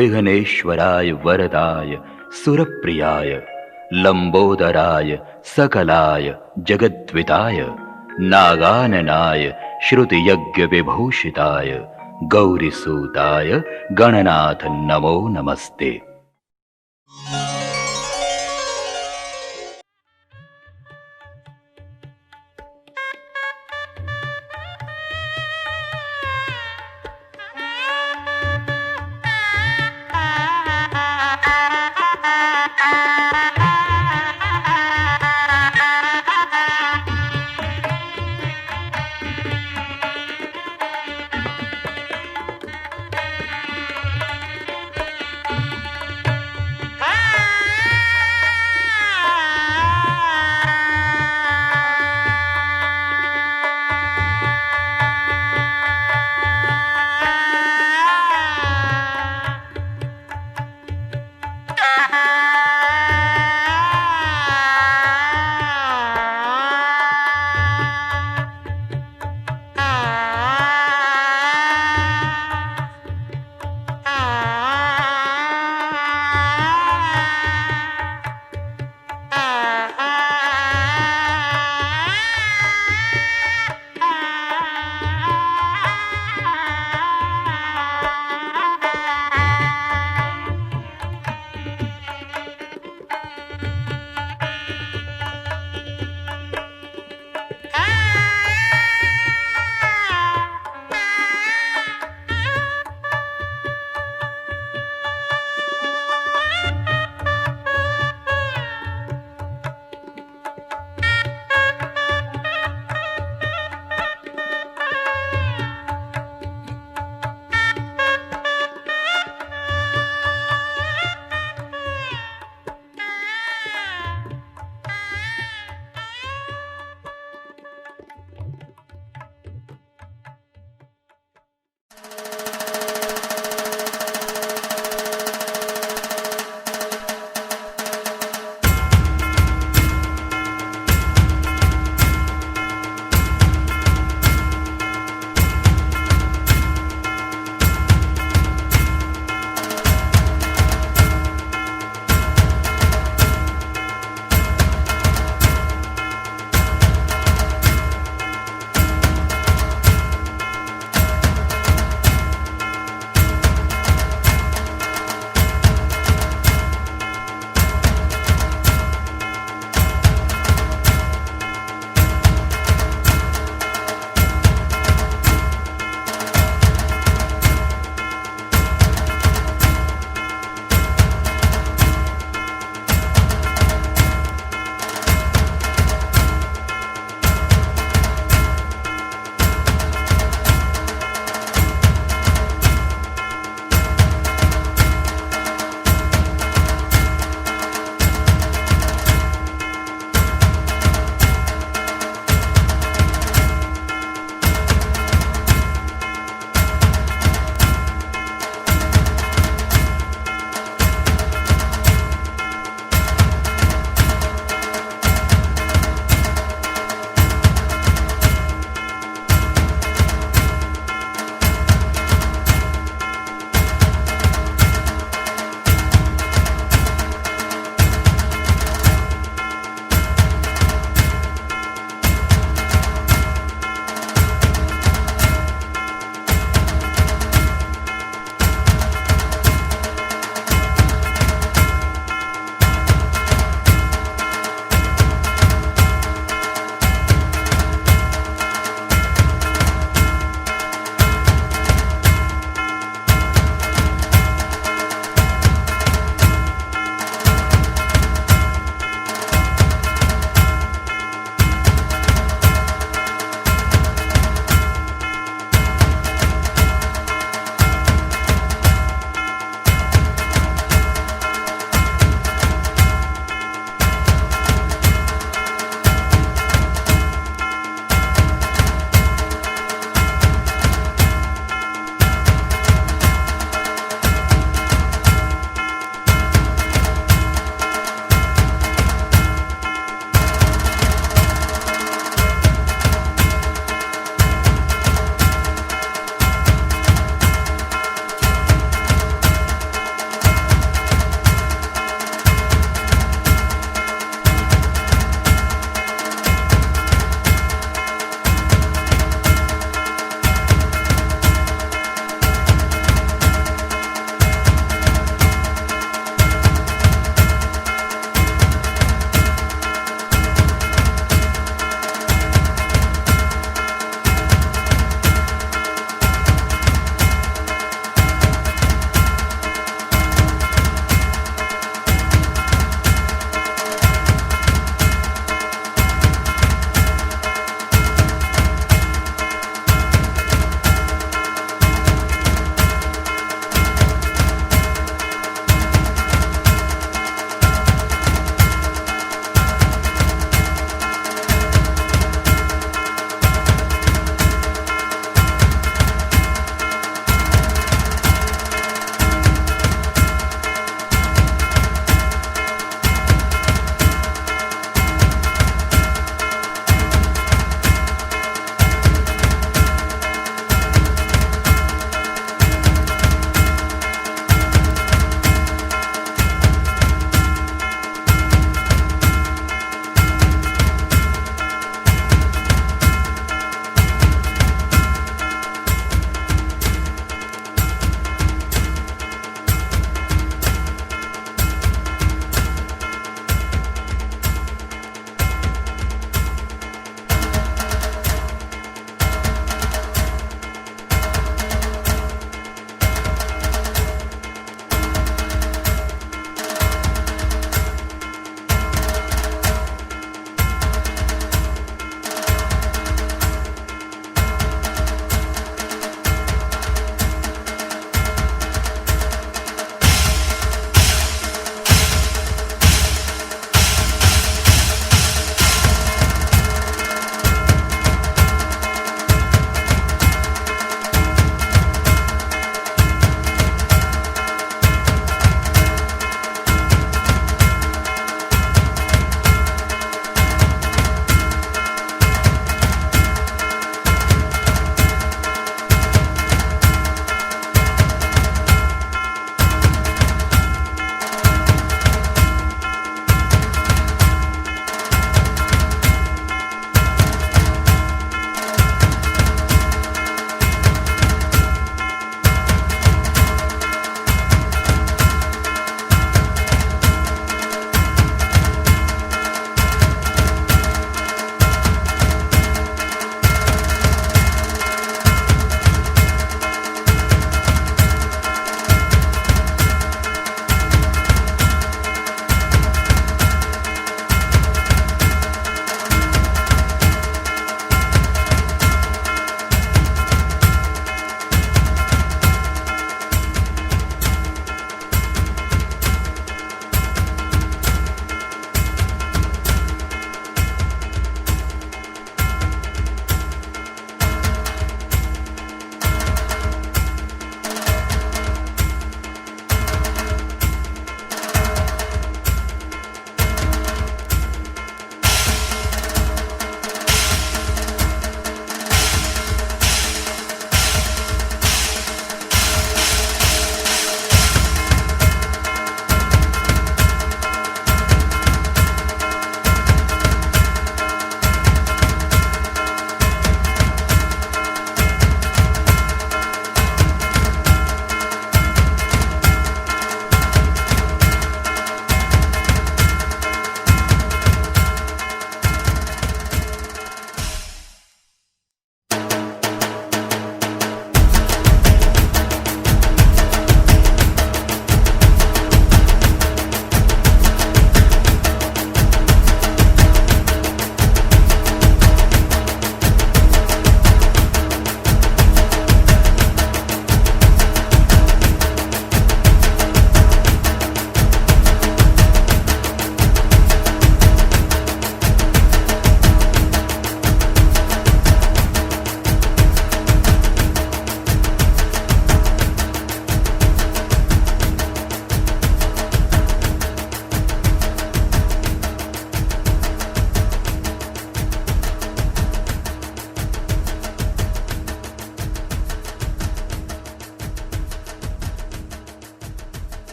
विघ्नेश्वराय वरदाय सुरप्रियाय लंबोदराय सकलाय जगद्विताय नागाननाय श्रुतियज्ञ विभूषिताय गौरीसूताय गणनाथ नमो नमस्ते। Ah!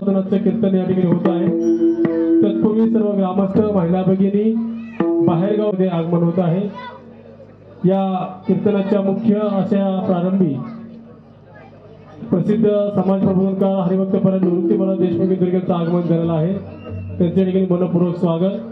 कीर्तन या ठिकाणी होत आहे। तत्पूर्वी सर्व ग्रामस्थ महिला भगिनी बाहेरगावमध्ये आगमन होत आहे। या कीर्तनाच्या मुख्य अशा प्रारंभी प्रसिद्ध समाज प्रबोधनकार हरिभक्तपरायण निवृत्ती महाराज देशमुख यांचं आगमन झालेलं आहे। त्यांच्या ठिकाणी मनपूर्वक स्वागत।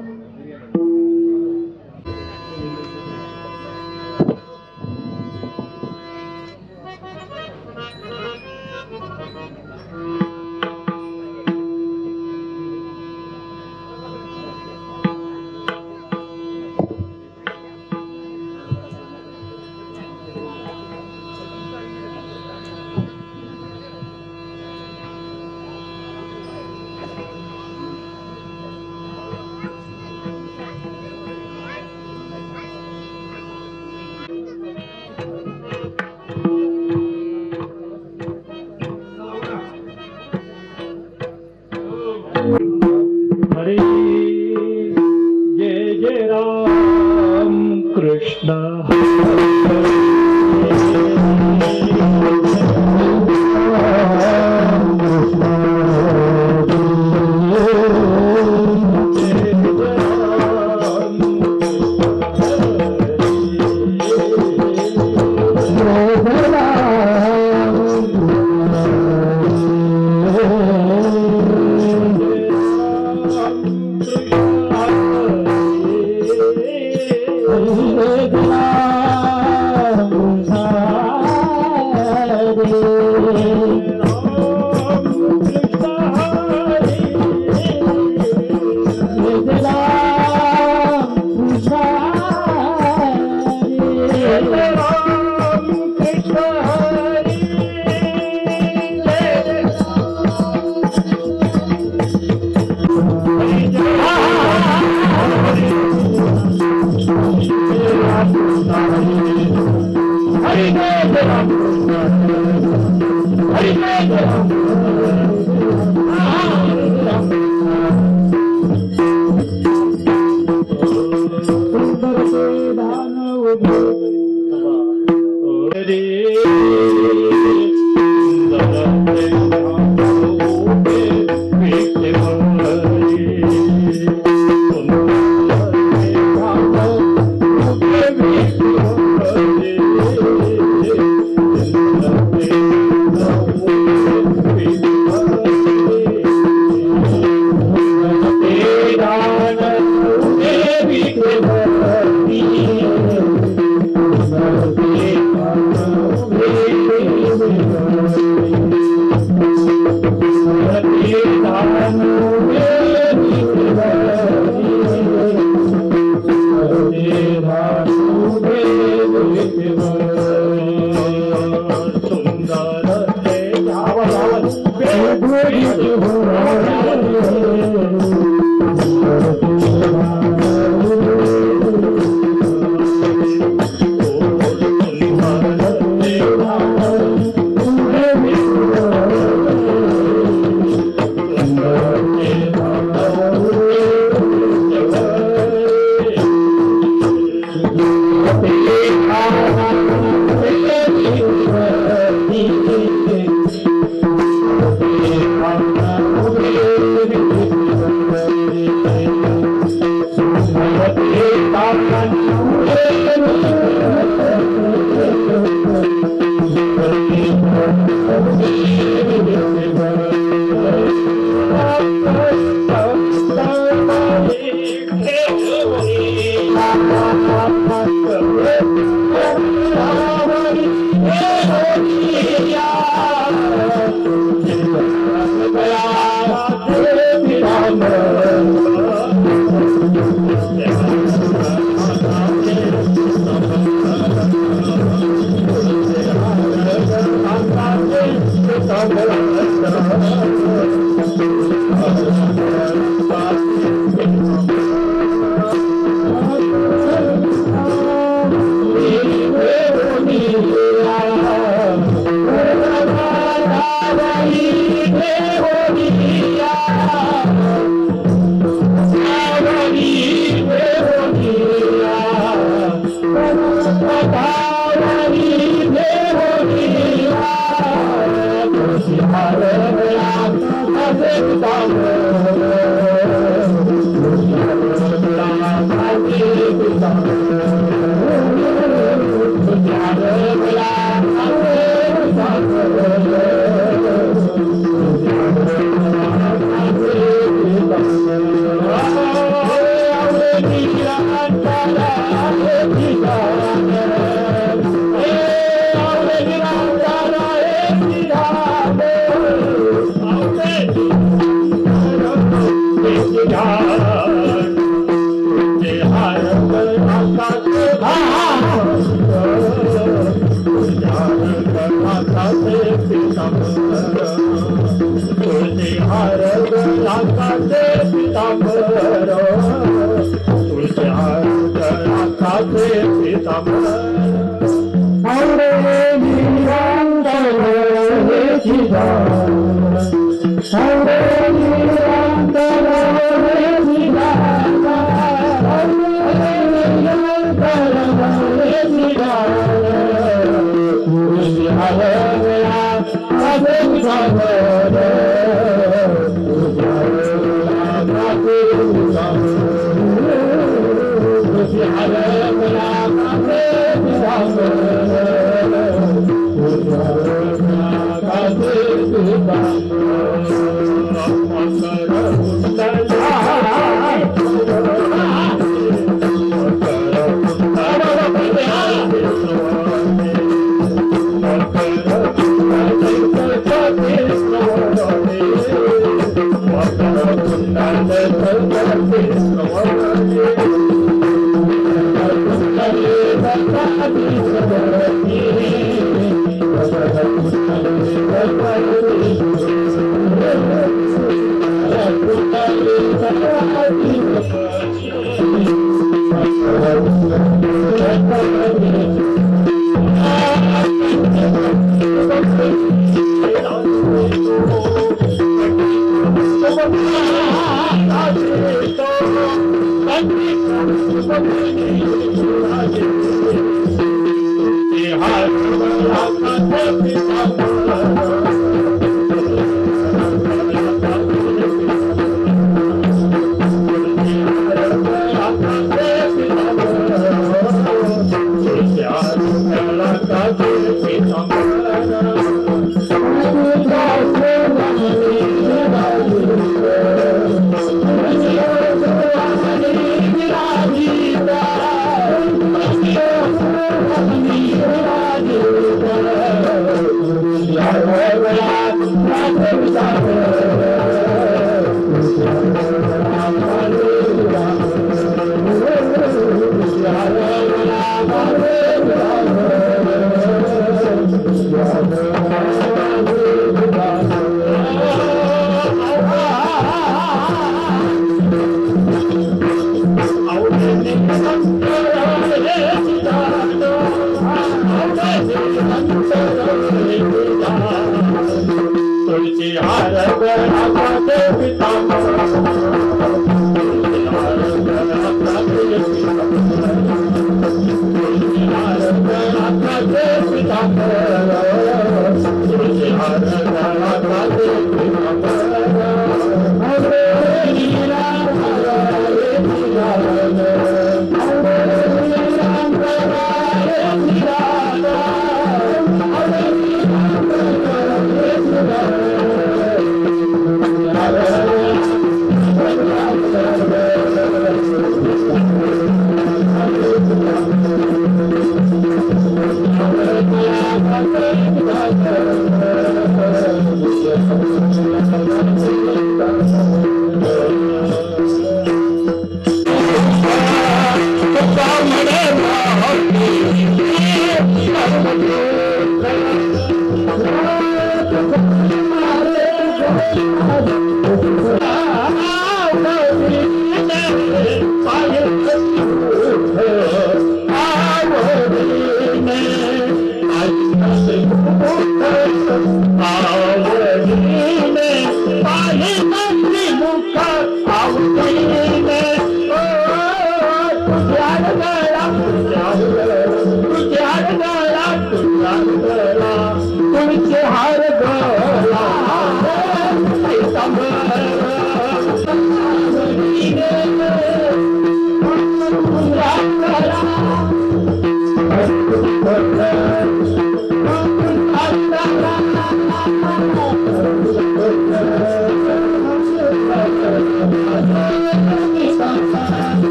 हरे जय जय राम कृष्ण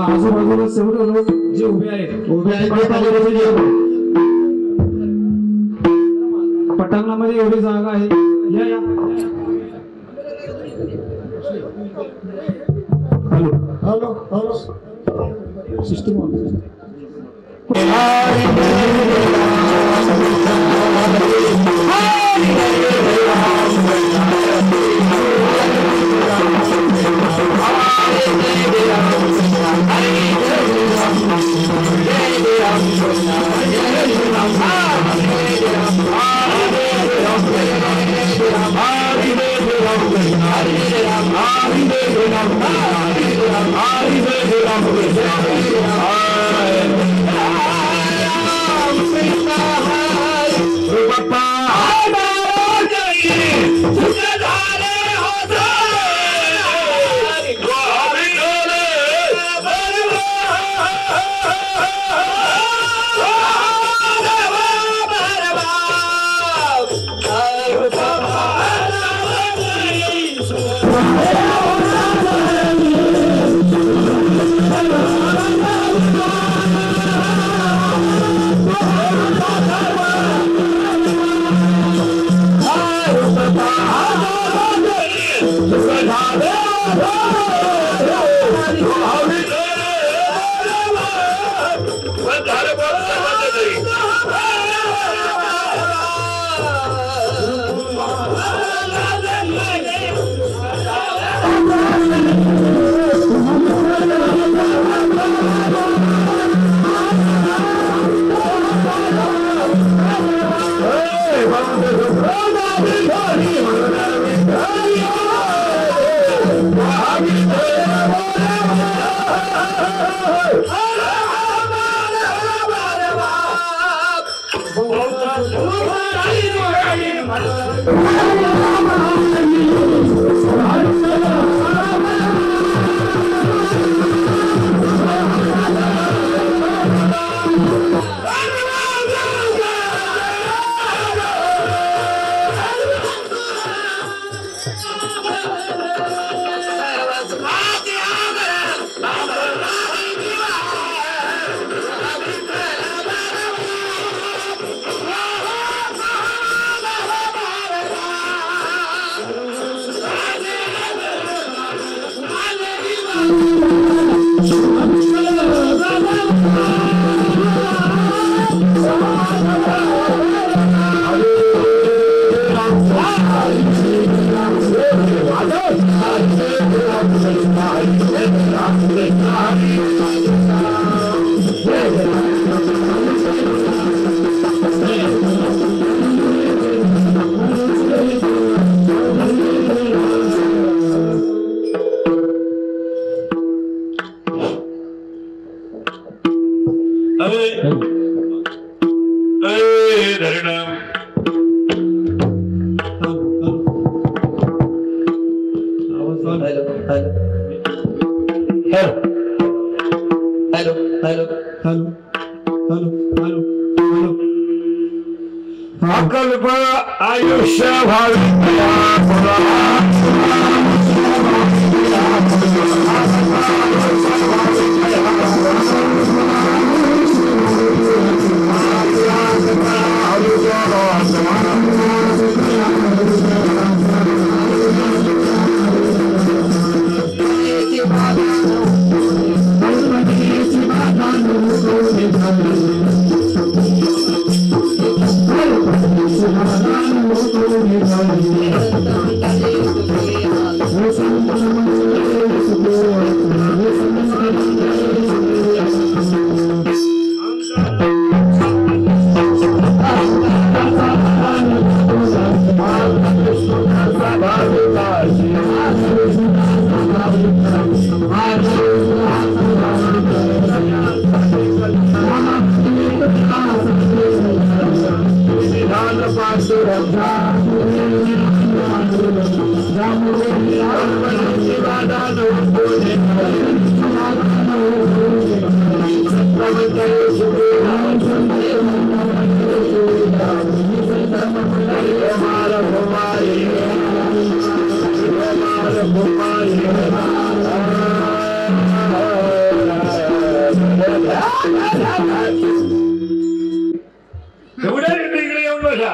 आजूबाजूला सर्व लोक जे उभे आहेत पटांगणामध्ये एवढी जागा आहे. या या hello hello hello system hello hello hello hello hello hello अकल्प आयुष्य भावी एवढ्या इकडे येऊन बसा.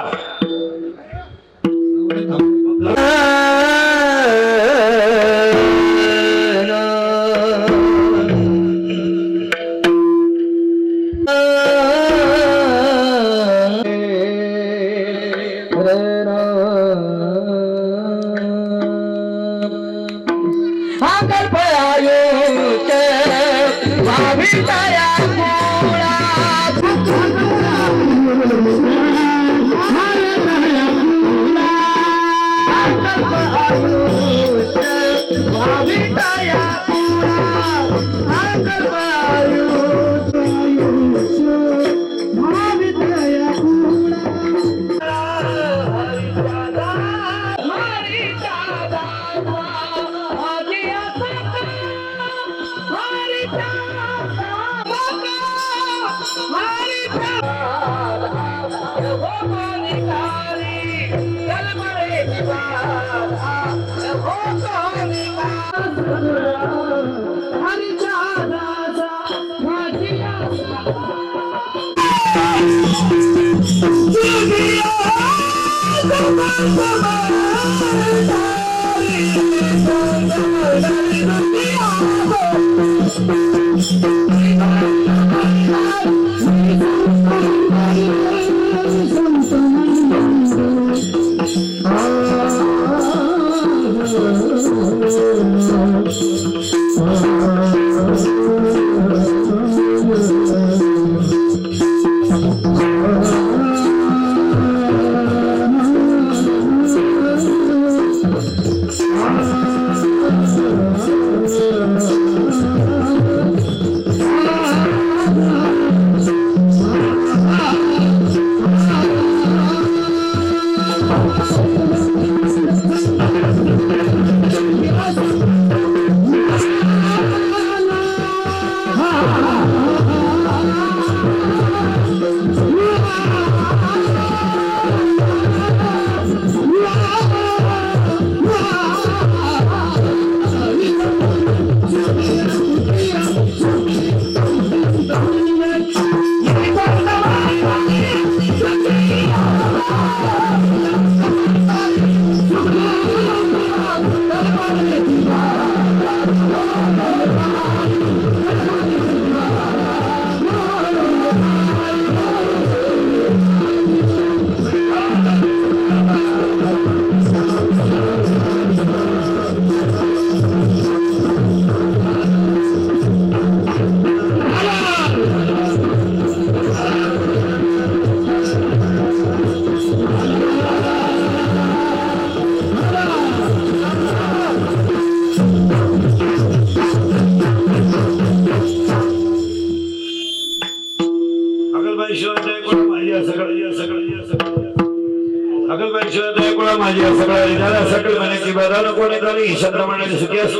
कुळा माझ्या सगळ्या ज्याला सकल म्हणायची बदान कोणी करी शब्द म्हणायचे सुखी असो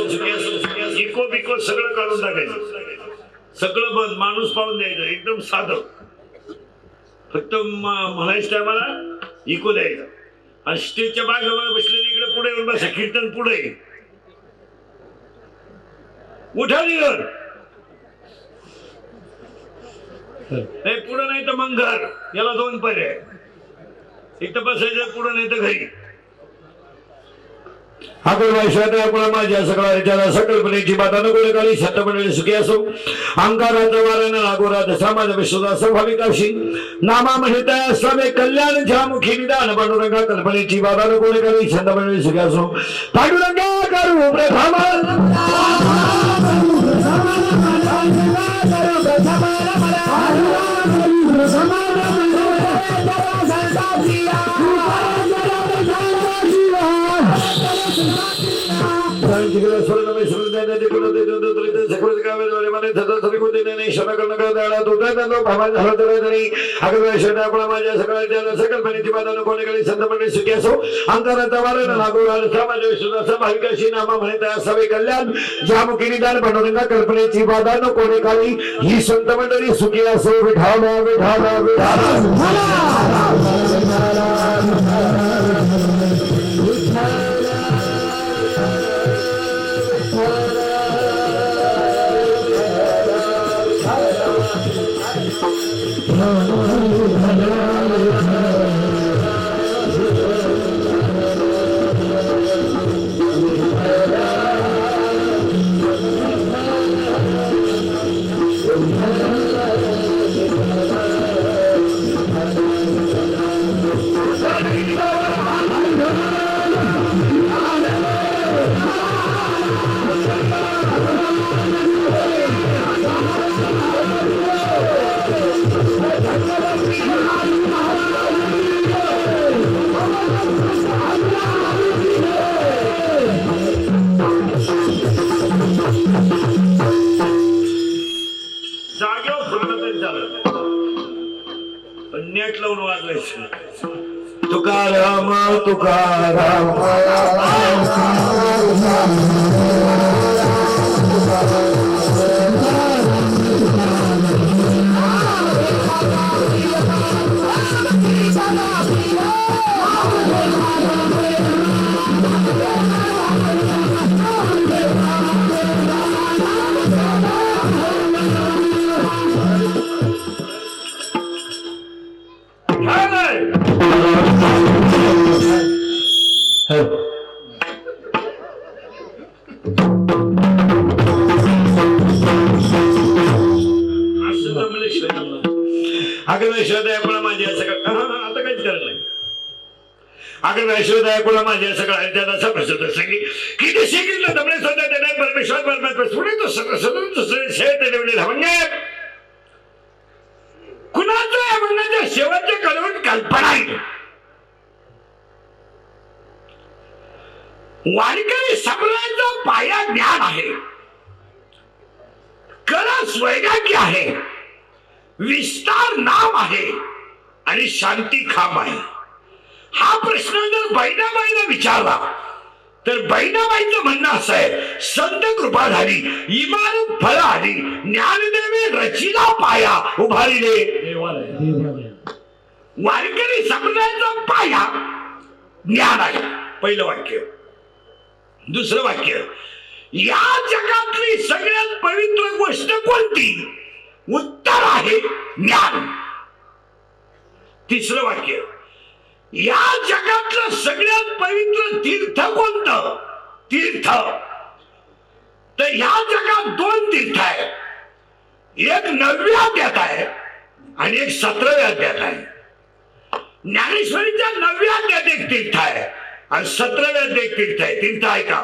इको बिको सगळं काढून टाकायचं सगळं बंद माणूस पाहून द्यायचं एकदम साधं फक्त म्हणायचं टायमाला इको द्यायचं आणि स्टेजच्या बाजूला बसलेली इकडे पुढे येऊन बसा कीर्तन पुढे उठा निघर पुढे नाही तर मग घर याला दोन पर्याय एक तर बसायचं पुढे नाही तर घरी माझ्या सगळ्या सकल्पनेची बाता नको काळी शतमंडळी सुखी असो अंकारात वारानं लागोरात समाज विश्वदा भाविकाशी नामा महिता सवे कल्याण मुखी निदान पांडुरंगा कल्पनेची बाता नको काळी शतमंडळी सुखी असो पांडुरंगा करू भाविकाशी नामा म्हणता सवे कल्याण ज्यामुखी निदान पांडुरंगा कल्पनेची बाधा न कोणी काळी ही संत मंडळी सुखी असो विठाला विठाला नेट लावून वाजवायचं तुकाराम तुकाराम माझ्या सगळ्या प्रसिद्ध सांगी किती शिकलं दमणे स्वतः परमेश्वर परमेश्वर पुढे तो कुणाचं म्हणण्याच्या शेवटच्या कळवून कल्पना वारकरी सगळ्यांचा पाया ज्ञान आहे कळस वैराग्य आहे विस्तार नाम आहे आणि शांती खांब आहे हा प्रश्न जर बहिणाबाईला विचारला तर बहिणाबाईचं म्हणणं असं आहे संत कृपा झाली इमारत फळ आली ज्ञानदेवे रचिला पाया उभारिले वारकरी संप्रदायाचा पाया ज्ञान आहे पहिलं वाक्य दुसरं वाक्य या जगातली सगळ्यात पवित्र गोष्ट कोणती उत्तर आहे ज्ञान तिसरं वाक्य या जगातलं सगळ्यात पवित्र तीर्थ कोणतं तीर्थ तर या जगात दोन तीर्थ आहे एक 9व्या अध्यायात आहे आणि एक 17व्या अध्यायात आहे ज्ञानेश्वरीच्या 9व्या अध्यायात एक तीर्थ आहे आणि 17व्या अध्यायात एक तीर्थ आहे तीर्थ आहे का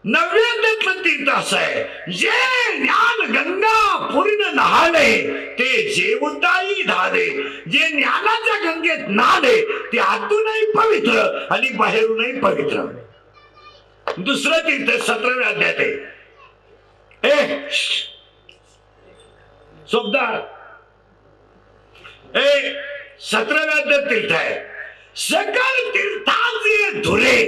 9व्या अध्यायातलं तीर्थ असं आहे जे ज्ञान गंगा पूर्ण नहाले ते जेवताही धाले जे ज्ञानाच्या गंगेत नाले ते आतूनही पवित्र आणि बाहेरूनही पवित्र दुसरं तीर्थ 17व्या अध्यायात आहे सोबदार 17व्या अध्यायात तीर्थ आहे सकल तीर्थाचे धुरे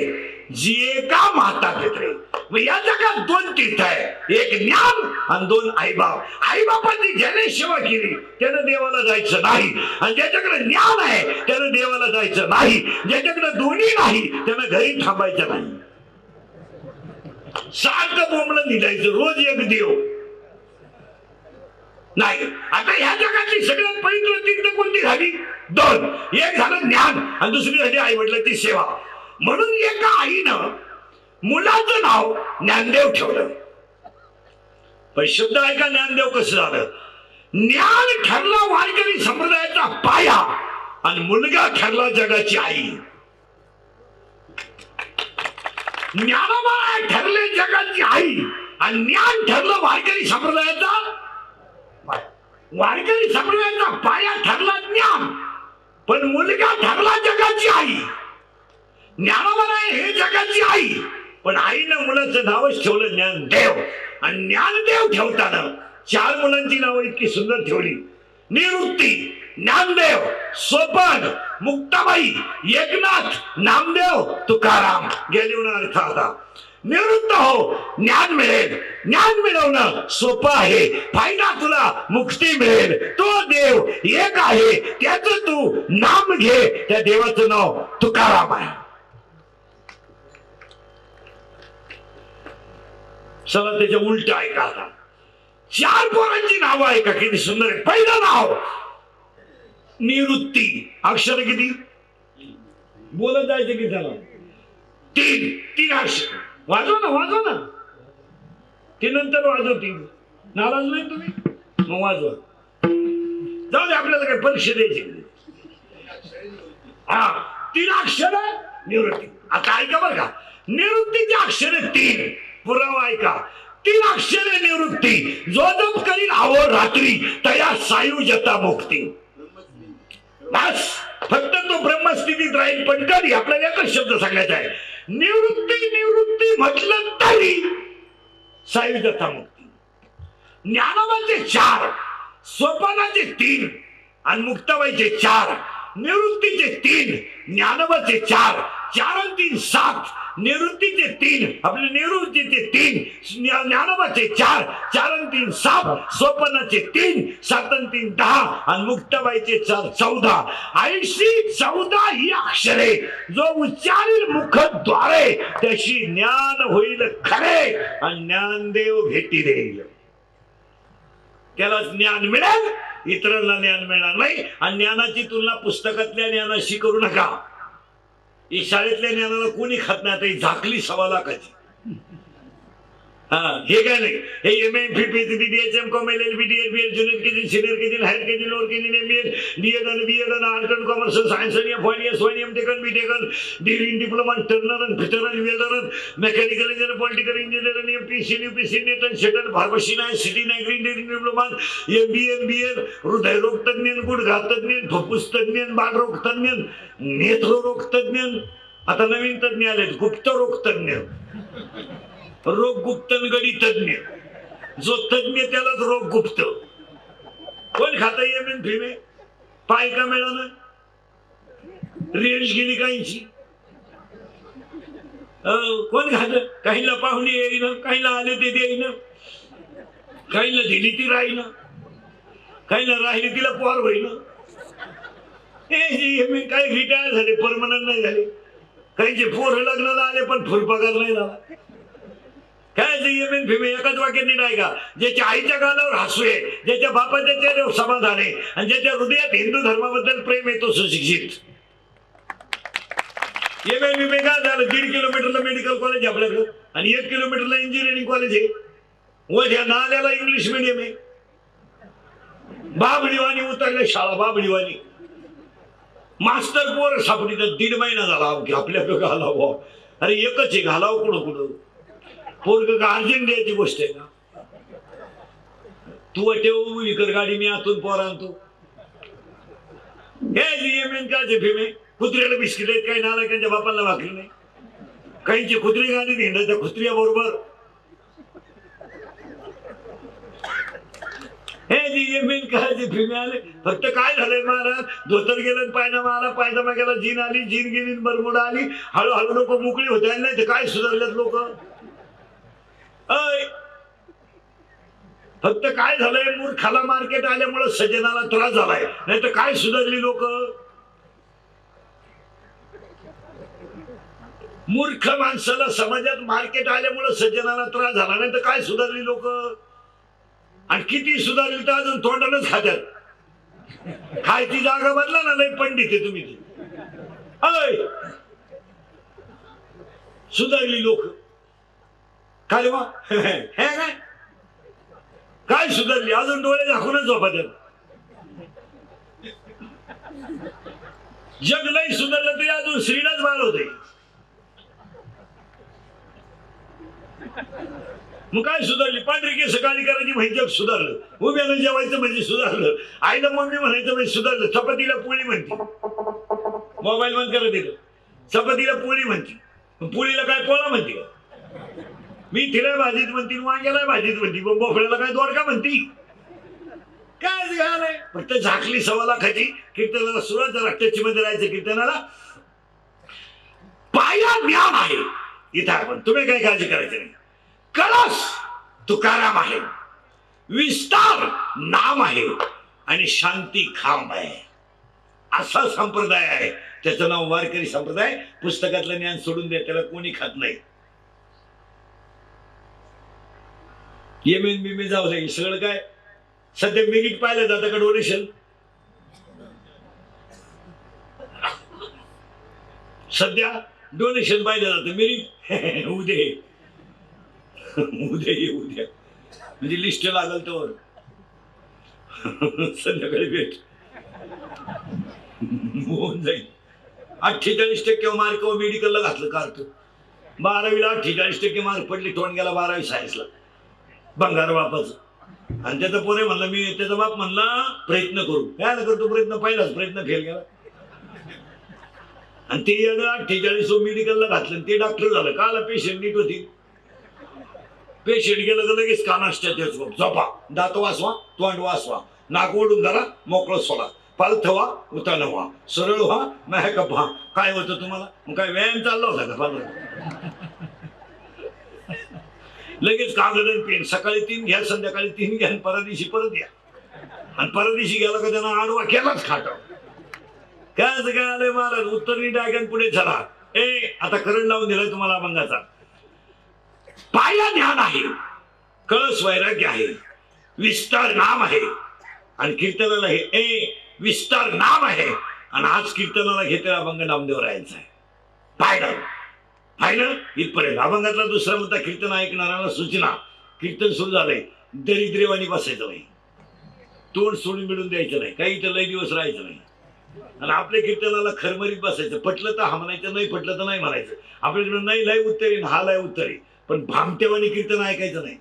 जी एका माता पित्रे. मग या जगात दोन तीर्थ आहे, एक ज्ञान आणि दोन आईबाप. आईबापांनी ज्याने सेवा केली त्यानं देवाला जायचं नाही, आणि ज्याच्याकडे ज्ञान आहे त्यानं देवाला जायचं नाही. ज्याच्याकडे दोन्ही नाही त्यानं घरी थांबायचं नाही. सारखं बोंबलं निघायचं, रोज एक देव नाही. आता ह्या जगातली सगळ्यात पवित्र तीर्थ कोणती झाली? दोन. एक झालं ज्ञान आणि दुसरी झाली आई वडिलांची सेवा. म्हणून एका आईनं मुलाचं नाव ज्ञानदेव ठेवलं. पण शब्द ऐका, ज्ञानदेव कसं झालं? ज्ञान ठरला वारकरी संप्रदायाचा पाया आणि मुलगा ठरला जगाची आई. ज्ञानाबाई ठरले जगाची आई आणि ज्ञान ठरलं वारकरी संप्रदायाचा. वारकरी संप्रदायाचा पाया ठरला ज्ञान, पण मुलगा ठरला जगाची आई. ज्ञानाबाई हे जगाची आई, पण आईनं मुलाचं नावच ठेवलं ज्ञानदेव. आणि ज्ञानदेव ठेवताना 4 मुलांची नावं इतकी सुंदर ठेवली: निवृत्ती, ज्ञानदेव, सोपन, मुक्ताबाई, एकनाथ, नामदेव, तुकाराम. गेली अर्थ आता निवृत्त हो, ज्ञान मिळेल. ज्ञान मिळवणं सोपं आहे, फायदा तुला मुक्ती मिळेल. तो देव एक आहे, त्याचं तू नाम घे. त्या देवाचं नाव तुकाराम आहे. चला त्याच्या उलट ऐका आता. 4 पोरांची नावं ऐका, किती सुंदर आहे. पहिलं नाव निवृत्ती. अक्षर किती? बोलत जायचं की त्याला? 3 अक्षर. वाजवा ना. ते नंतर वाजवतील. नाराज नाही तुम्ही? मग वाजवा. जाऊ दे, आपल्याला काही परीक्षा द्यायची. हा, 3 अक्षर निवृत्ती. आता ऐका बरं का, निवृत्तीची अक्षर 3. पुरावा ऐका. 3 अक्षरे निवृत्ती. जो जप करील आवड रात्री तया सायुजता मुक्ती. बस, फक्त तो ब्रह्मस्थितीत राहील. पण कधी आपल्याला एकच शब्द सांगायचा आहे, निवृत्ती म्हटलं तरी सायुजता मुक्ती. ज्ञानोबाचे 4, सोपानाचे 3 आणि मुक्ताबाईचे 4. निवृत्तीचे 3, ज्ञानोबाचे 4. 4 आणि 3 7. निवृत्तीचे 3, आपले निवृत्तीचे 3, ज्ञानोबाचे 4. 4 आणि 3 7. सोपनाचे 3, 7 आणि 3 10 आणि मुक्ताबाईचे 4 14. 80-14 ही अक्षरे जो उच्चारील मुखद्वारे त्याशी ज्ञान होईल खरे आणि ज्ञानदेव भेटी देईल. त्याला ज्ञान मिळेल, इतरांना ज्ञान मिळणार नाही. आणि ज्ञानाची तुलना पुस्तकातल्या ज्ञानाशी करू नका. ही शाळेतल्या ज्ञानाला कोणी खात नाही. आता ही झाकली 1.25 लाखाची. हा, हे काय नाही. हे MA, FPPC, BDHM, COM, LLB, DL, BL, junior KG, senior KG, higher KG, lower KG, MA, DED आणि BEd आणि आर्ट आणि कॉमर्स, सायन्स आणि FY, SY, MTech, BTech, degree, diploma, turner आणि फिटर आणि welder, mechanical engineer, political engineer आणि MPC, UPC, net आणि शेटर, pharmacy नाही, सिटी नाही, green dairy diploma, MBA, BL, हृदयरोग तज्ञ, गुडघा तज्ञ, फुफ्फुस तज्ञ, बालरोग तज्ञ, नेत्ररोग तज्ञ. आता नवीन तज्ञ आलेत, गुप्तरोग तज्ञ, रोग गुप्त गडी तज्ञ. जो तज्ञ त्यालाच रोग गुप्त. कोण खाता येमेन फिमे? पाय का मिळालं? रेंज गेली काहींची. कोण खात? काहींना पाहुणे येईन, काहींना आले ते देईन, काहींना दिली ती राहीन, काहींना राहिली तिला पोर होईन. हे काही रिटायर झाले, परमनंट नाही झाले. काहींचे पोर लग्नाला आले पण फुल पगार नाही झाला. काय येमेन फिमे? एकाच वाक्यात नाही का? ज्याच्या आईच्या गालावर हसू आहे, ज्याच्या बापाच्या चेहऱ्यावर समाधान आहे आणि ज्याच्या हृदयात हिंदू धर्माबद्दल प्रेम आहे तो सुशिक्षित. येमेन फिमे काय झालं? 1.5 किलोमीटरला मेडिकल कॉलेज आपल्याकडं आणि 1 किलोमीटरला इंजिनिअरिंग कॉलेज आहे. व ह्या नाल्याला इंग्लिश मिडियम आहे. बाबडीवाणी उतरल्या शाळा, बाबडीवाणी. मास्टर पोर सापडी तर 1.5 महिना झाला आपल्याकडं घालावं. अरे एकच आहे, घालावं कुठं कुठं. पोरग का अर्जंट द्यायची गोष्ट आहे का? तू ठेव विकर गाडी, मी आतून पोर आणतो. हे काय फिमे? कुत्र्याला बिस्किट आहेत, काही नालायकांच्या बापाला भाकरी नाही. काहींची कुत्री गाडी घेणं त्या कुत्र्या बरोबर. हे जी मेन काय फिमेल फक्त काय झालंय महाराज धोतर गेलं पायजामा आला पायजामा गेला जीन आली जीन गेली बरमुडा आली हळूहळू लोक मोकळी होत नाही तर काय सुधारलेत लोक फक्त काय झालंय मूर्खाला मार्केट आल्यामुळे सज्जनाला त्रास झालाय नाही तर काय सुधारली लोक मूर्ख माणसाला समाजात मार्केट आल्यामुळे सज्जनाला त्रास झाला नाही तर काय सुधारली लोक आणि किती सुधारली तर अजून तोंडानच खात्यात खायची जागा बदला ना लय पंडित आहे तुम्ही सुधारली लोक काय वा हे काय काय सुधारली अजून डोळे दाखवूनच झोपत जग नाही सुधारलं तरी अजून श्रीलाच बाळ होते मग काय सुधारली पांढरी केस काळी करायची म्हणजे सुधारलं उभ्यानं जेवायचं म्हणजे सुधारलं आईला मम्मी म्हणायचं म्हणजे सुधारलं चपातीला पोळी म्हणते मोबाईल बंद करत दिलं चपातीला पोळी म्हणते पोळीला काय पोळा म्हणते का मी तिला भाजीत म्हणती वांग्याला भाजीत म्हणती पण बोकड्याला काय दोडका म्हणती काय झालंय फक्त झाकली 1.25 लाखाची कीर्तनाला सुरुवात जरा टच मध्ये राहायचं कीर्तनाला पाया ज्ञान आहे इथं आपण तुम्ही काही काळजी करायची नाही कळस तुकाराम आहे विस्तार नाम आहे आणि शांती खांब आहे असा संप्रदाय आहे त्याचं नाव वारकरी संप्रदाय पुस्तकातलं ज्ञान सोडून दे त्याला कोणी खात नाही येमेन बिमे जाऊ दे सगळं काय सध्या मिनिट पाहिलं जातं का डोनेशन सध्या डोनेशन पाहिलं जातं मिनिट उद्या उद्या ये उद्या म्हणजे लिस्ट लागल तर संध्याकाळी भेट होऊन जाईल 48% मार्क मेडिकलला घातलं कार्ट 12वीला 48% मार्क पडले तोंड गेला 12वी सायन्सला बंगार बापाचं आणि त्याचा पोरे म्हणला मी त्याचा बाप म्हणला प्रयत्न करू काय ना करतो प्रयत्न पहिलाच प्रयत्न फेल गेला आणि ते 48 मेडिकलला घातलं ते डॉक्टर झालं काला पेशंट नीट होती पेशंट गेलं तर लगेच कानाच्या झोपा दात वाचवा तोंड वाचवा नाक ओढून धरा मोकळं सोडा पालथ व्हा उतान व्हा सरळ व्हा मेहकअप व्हा काय होतं तुम्हाला मग काय व्यायाम चालला होता का पालथ लगेच कागद पेन सकाळी 3 घ्या संध्याकाळी 3 घ्या परदिवशी परत या आणि परदिवशी गेला का त्यांना आडवा केलाच खाटा काय काय आलंय महाराज उत्तरी डायगन पुढे झाला आता करंट लावून दिलाय तुम्हाला अभंगाचा पाया ज्ञान आहे कळस वैराग्य आहे विस्तार नाम आहे आणि कीर्तनाला हे विस्तार नाम आहे आणि आज कीर्तनाला घेतलेला अभंग नामदेव राहायचा आहे पाहिलं इथपर्यंत अभंगातला दुसरा मुद्दा कीर्तन ऐकणाऱ्याला सूचना कीर्तन सुरू झालंय दरिद्रेवानी बसायचं नाही तोंड सोडून मिळून द्यायचं नाही काही तर लय दिवस राहायचं नाही आणि आपल्या कीर्तनाला खरमरीत बसायचं पटलं तर हा म्हणायचं नाही पटलं तर नाही म्हणायचं आपल्याकडे नाही लय उत्तरी हा लय उत्तरी पण भामटेवानी कीर्तन ऐकायचं नाही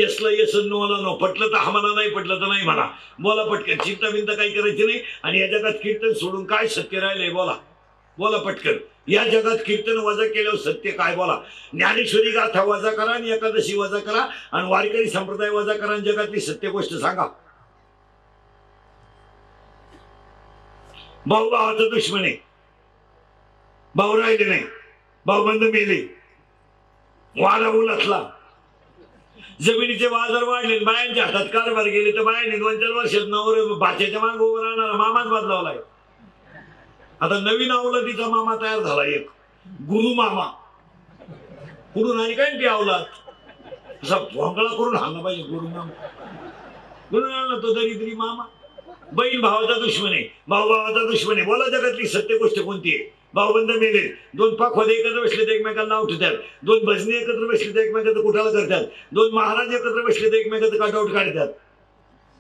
यसला यस नोला नो पटलं तर हा म्हणा नाही पटलं तर नाही म्हणा बोला पटकन चिंता बिंता काही करायची नाही आणि या जगात कीर्तन सोडून काय सत्य राहिलंय बोला बोला पटकन या जगात कीर्तन वजा केल्यावर सत्य काय बोला ज्ञानेश्वरी गाथा वजा करा आणि एकादशी वजा करा आणि वारकरी संप्रदाय वजा करा आणि जगातली सत्य गोष्ट सांगा भाऊ भावाचा दुश्मन आहे भाऊ राहिले नाही भाऊबंद मेले वारा उलटला जमिनीचे बाजार वाढले बायांच्या हातात कारभार गेले तर बायांनी 2-4 वर्षात नवरे भाच्याच्या मागे उभं राहणारा मामाच बदलावलाय आता नवीन अवलादीचा मामा तयार झाला एक गुरु मामा कुठून आणि काय ती अवलाद असा भोंगळा करून आणला पाहिजे गुरु मामा गुरु आणला तो दरिद्री मामा बहीण भावाचा दुश्मन आहे भाऊ भावाचा दुश्मन आहे बोला जगातली सत्य गोष्ट कोणती आहे भाऊबंद मेले 2 पाखवादे एकत्र बसले तर एकमेकांना नाव ठेवतात 2 भजनी एकत्र बसले तर एकमेकांचं कुठाला करतात 2 महाराज एकत्र बसले तर एकमेकांचं कटआउट काढतात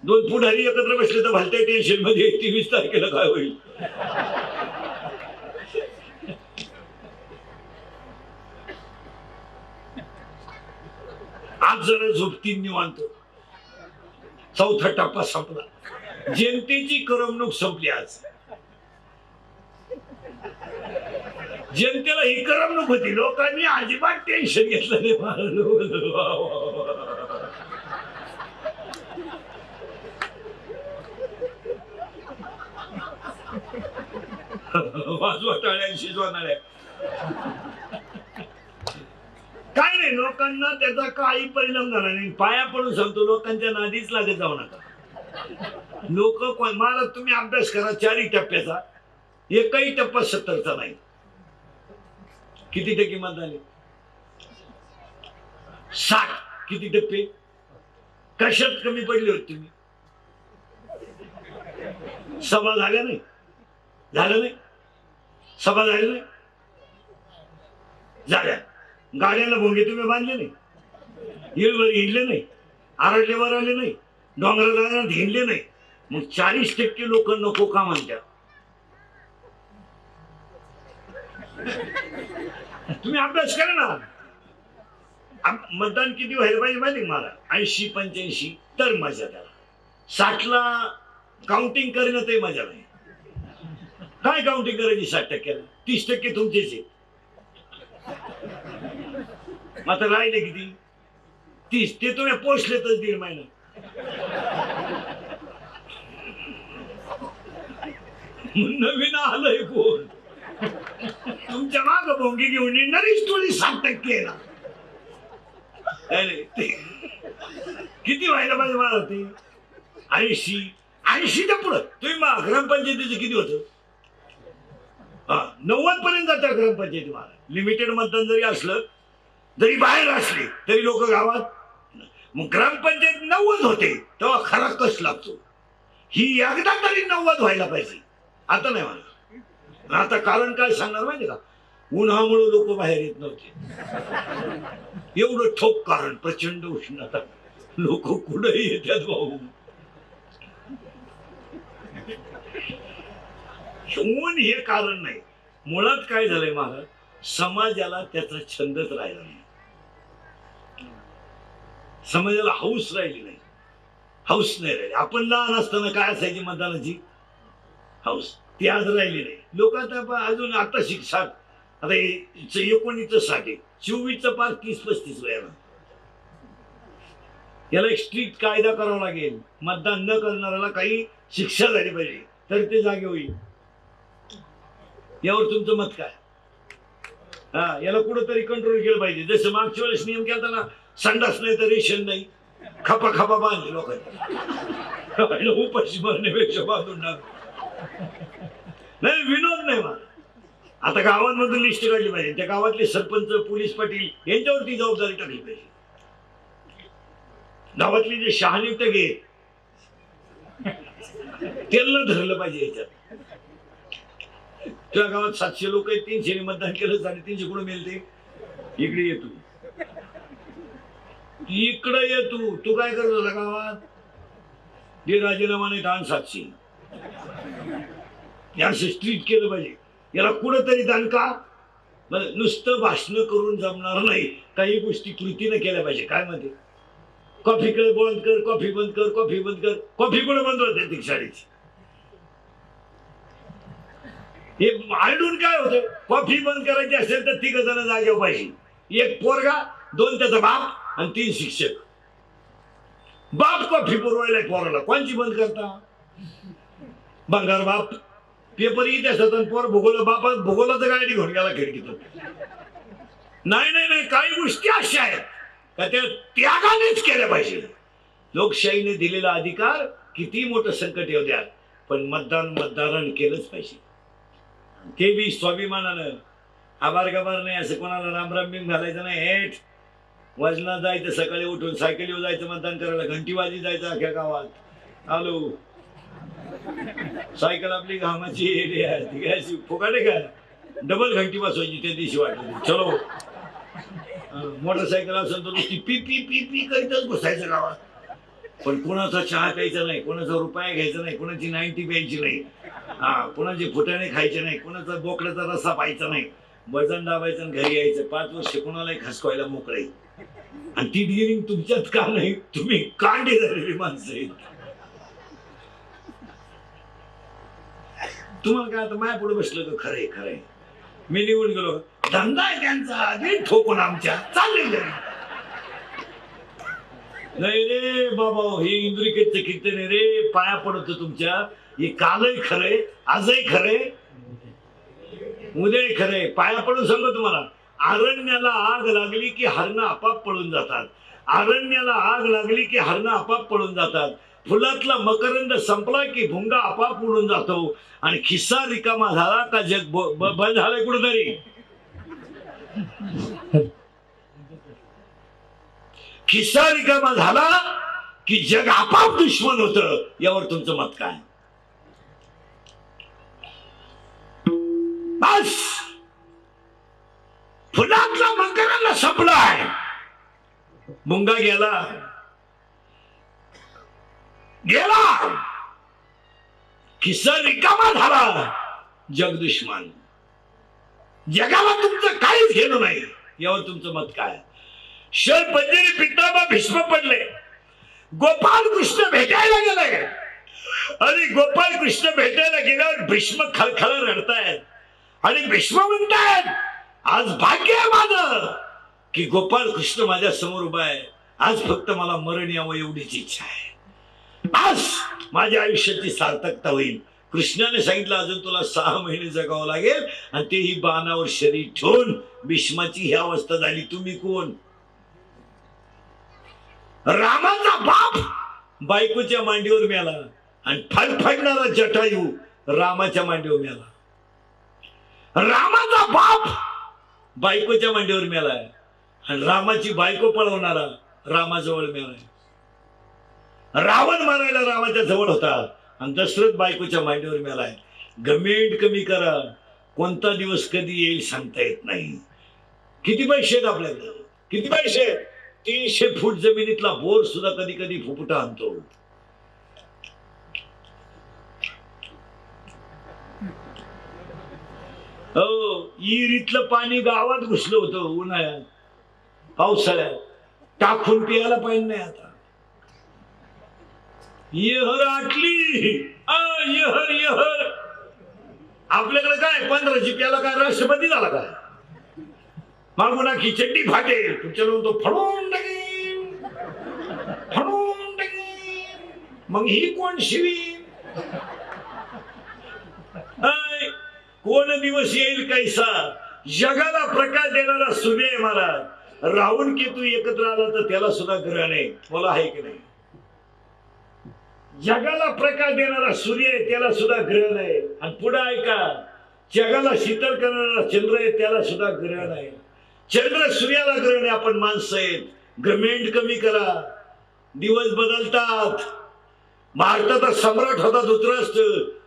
2 पुढारी एकत्र बसले तर भलत्या टेन्शन मध्ये 23 तारखेला काय होईल आज जरा झोपतीन निवांत 4था टप्पा संपला जनतेची करमणूक संपली आज जनतेला ही करमणूक होती लोकांनी अजिबात टेन्शन घेतलं नाही वाजवा टाळ्या शिजवणाऱ्या. काय नाही, लोकांना त्याचा काही परिणाम झाला नाही. पाया पडून सांगतो, लोकांच्या नादीच लागत जाऊ नका. लोक कोण मला तुम्ही अभ्यास करा 4 टप्प्याचा, एकही टप्पा 70चा नाही. किती टक्के मत झाले? 60. किती टप्पे? कशात कमी पडले होते तुम्ही? सभा झाल्या नाही? झालं नाही? सभा झाली नाही? झाल्या. गाड्यांना भोंगे तुम्ही बांधले नाही? हिलवर हिंडले नाही? आरडलेवर आले नाही? डोंगराला हिंडले नाही? मग 40% लोक नको का म्हणतात? तुम्ही अभ्यास करा ना. मतदान किती व्हायला पाहिजे माहिती मला? 80-85 तर मजा त्याला. 60ला काउंटिंग करणं ते मजा नाही. काय काउंटिंग करायची 60%ला? 30% तुमचेच आहे. आता राहिले किती? 30. ते तुम्ही पोचलेतच 1.5 महिना. नवीन आलंय कोण? तुमच्या माग भोंगी घेऊन येणारीच थोडी 60% आहे ना. किती व्हायला पाहिजे मला ते? 80च्या पुढं. तुम्ही ग्रामपंचायतीचं किती होतं? 90 पर्यंत जातात ग्रामपंचायती. मला लिमिटेड मतदान जरी असलं, जरी बाहेर असले तरी लोक गावात. मग ग्रामपंचायत 90 होते तेव्हा खरा कस लागतो. ही एकदा तरी 90 व्हायला पाहिजे. आता नाही मला. आता कारण काय सांगणार माहिती का? उन्हामुळे लोक बाहेर येत नव्हते. एवढं ठोक कारण, प्रचंड उष्णता. लोक कुठे येतात भाऊ. ऊन हे कारण नाही. मुळात काय झालंय मला, समाजाला त्याचा छंदच राहिला नाही. समाजाला हौस राहिली नाही. हौस नाही राहिली. आपण लहान असताना काय असायची मतदानाची हौस, ती आज राहिली नाही. लोक आता अजून आता शिक्षात, आता 19चं 60, 24चं पार 30-35 वयाला. याला एक स्ट्रिक्ट कायदा करावा लागेल. मतदान न करणाऱ्याला काही शिक्षा झाली पाहिजे तर ते जागे होईल. यावर तुमचं मत काय? याला कुठंतरी कंट्रोल केलं पाहिजे. जसं मागच्या वेळेस नियम केला ना, संडास नाही तर रेशन नाही, खपा बांधले लोकांनी. उपाशी मरण्यापेक्षा बांधून टाक. नाही, विनोद नाही मला. आता गावांमधून लिस्ट काढली पाहिजे. त्या गावातले सरपंच, पोलीस पाटील यांच्यावरती जबाबदारी टाकली पाहिजे. गावातले जे शहानियुक्त घे त्यांना धरलं पाहिजे. याच्यात तुझ्या गावात 700 लोक आहेत, 300 मतदान केलं, 350 कुठं मिळते? इकडे ये तू, इकडे ये तू. तू काय करत होता गावात? जे राजीनामा नाही दान 700. या स्ट्रीट केलं पाहिजे. याला कुठंतरी दणका. नुसतं भाषण करून जमणार नाही, काही गोष्टी कृतीने केल्या पाहिजे. काय म्हणते? कॉफी बंद कर, कॉफी बंद कर, कॉफी बंद कर. कॉफी कुठे बंद होते? ती शाळेची. हे आयडून काय होतं? कॉफी बंद करायची असेल तर 3 जण जागेवर पाहिजे. 1 पोरगा, 2 त्याचा बाप आणि 3 शिक्षक. बाप कॉफी पुरवायला पोराला, कोणची बंद करता? बंगार बाप पेपर इतिहासात, पोर भूगोल, बापा भूगोलाचं गाडी घेऊन गेला खिडकीतून. नाही, काही गोष्टी अशा आहेत का त्या त्यागानेच केल्या पाहिजे. लोकशाहीने दिलेला अधिकार किती मोठं संकट येऊ द्या, पण मतदारानं केलंच पाहिजे. ते बी स्वाभिमानानं. आभार गबार नाही, असं कोणाला रामराम बिम घालायचं नाही. हेट वजनात जायचं, सकाळी उठून सायकलीवर जायचं मतदान करायला, घंटीवाजी जायचं अख्या गावात. आलो सायकल आपली घामाची फुकाटे का डबल घंटी बसवायची त्या दिवशी वाटली. चलो मोटरसायकल असेल तर नुसती पी पी पी पी करीतच बसायचं गावात. पण कोणाचा चहा प्यायचा नाही, कोणाचा रुपया घ्यायचा नाही, कोणाची 90 प्यायची नाही, कोणाचे फुटाणे खायचे नाही, कोणाचा बोकड्याचा रस्सा पाहायचा नाही. वजन दाबायचं आणि घरी यायचं. 5 वर्ष कोणालाही खसकवायला मोकळे. आणि ती डिअरिंग तुमच्यात का नाही? तुम्ही कांडे झालेली माणसं आहेत. तुम्हाला काय आता माया पुढे बसलं तर खरंय. मी निघून गेलो. धंदा आहे त्यांचा, ठोकून आमच्या चालले घरी. नाही रे बाबा, हे इंद्रिकेतचं कीर्तन आहे रे. पाया पडतो तुमच्या. हे कालही खरंय, आजही खरंय. उद्या खरंय, पाया पडून सांगतो तुम्हाला, अरण्याला आग लागली की हरणं आपाप पळून जातात. अरण्याला आग लागली की हरणं आपाप पळून जातात. फुलातला मकरंद संपला की भुंगा आपाप उडून जातो. आणि खिस्सा रिकामा झाला का जग बंद झालंय कुठेतरी. खिस्सा रिकामा झाला की जग आपाप दुश्मन होतं. यावर तुमचं मत काय? बस फुलातला मकरंद संपलाय, मुंगा गेला गेला, खिस्सा रिकामा झाला, जग दुश्मन. जगाला तुमचं काहीच घेणं नाही. यावर तुमचं मत काय? शर पंजरी पितांबा भीष्म पडले, गोपाल कृष्ण भेटायला गेले आणि गोपाल कृष्ण भेटायला गेल्यावर भीष्म खळखळ रडतायत आणि भीष्म म्हणतायत आज भाग्य आहे माझं की गोपाल कृष्ण माझ्या समोर उभा आहे. आज फक्त मला मरण यावं एवढीच इच्छा आहे. आज माझ्या आयुष्याची सार्थकता होईल. कृष्णाने सांगितलं अजून तुला 6 महिने जगावं लागेल आणि तेही बाणावर शरीर ठेवून. भीष्माची ही अवस्था झाली. तुम्ही कोण? रामाचा बाप बायकोच्या मांडीवर मेला आणि फडफडणारा जटायू रामाच्या मांडीवर मेला. रामाचा बाप बायकोच्या मांडीवर मेलाय आणि रामाची बायको पळवणारा रामाजवळ मेलाय. रावण मारायला रामाच्या जवळ होता आणि दशरथ बायकोच्या मांडीवर मेलाय. घमेंड कमी करा. कोणता दिवस कधी येईल सांगता येत नाही. किती पैसे आहेत आपल्याकडे? किती पैसे आहेत? 300 फूट जमिनीतला बोर सुद्धा कधी कधी फुफुटा आणतो. हो, इरीतलं पाणी गावात घुसलं होतं उन्हाळ्यात, पावसाळ्यात. टाकून प्यायला पाहिजे नाही आता. येहर आटली, येहर येहर. आपल्याकडे काय 15ची प्याला काय राष्ट्रपती झाला काय? मागून खिचडी फाटेल, तुमच्या तो फडून टाकेल, फडून टाकेल. मग ही कोण शिवी? कोण दिवस येईल कैसा? जगाला प्रकाश देणारा सूर्य आहे महाराज. राहून केतू एकत्र आला तर त्याला सुद्धा ग्रहण आहे. बोला आहे की नाही? जगाला प्रकाश देणारा सूर्य आहे, त्याला सुद्धा ग्रहण आहे. आणि पुढे ऐका, जगाला शीतल करणारा चंद्र आहे, त्याला सुद्धा ग्रहण आहे. चंद्र सूर्याला ग्रहण आहे. आपण माणसं आहेत. घमेंड कमी करा. दिवस बदलतात. भारताचा सम्राट होता धृतराष्ट्र.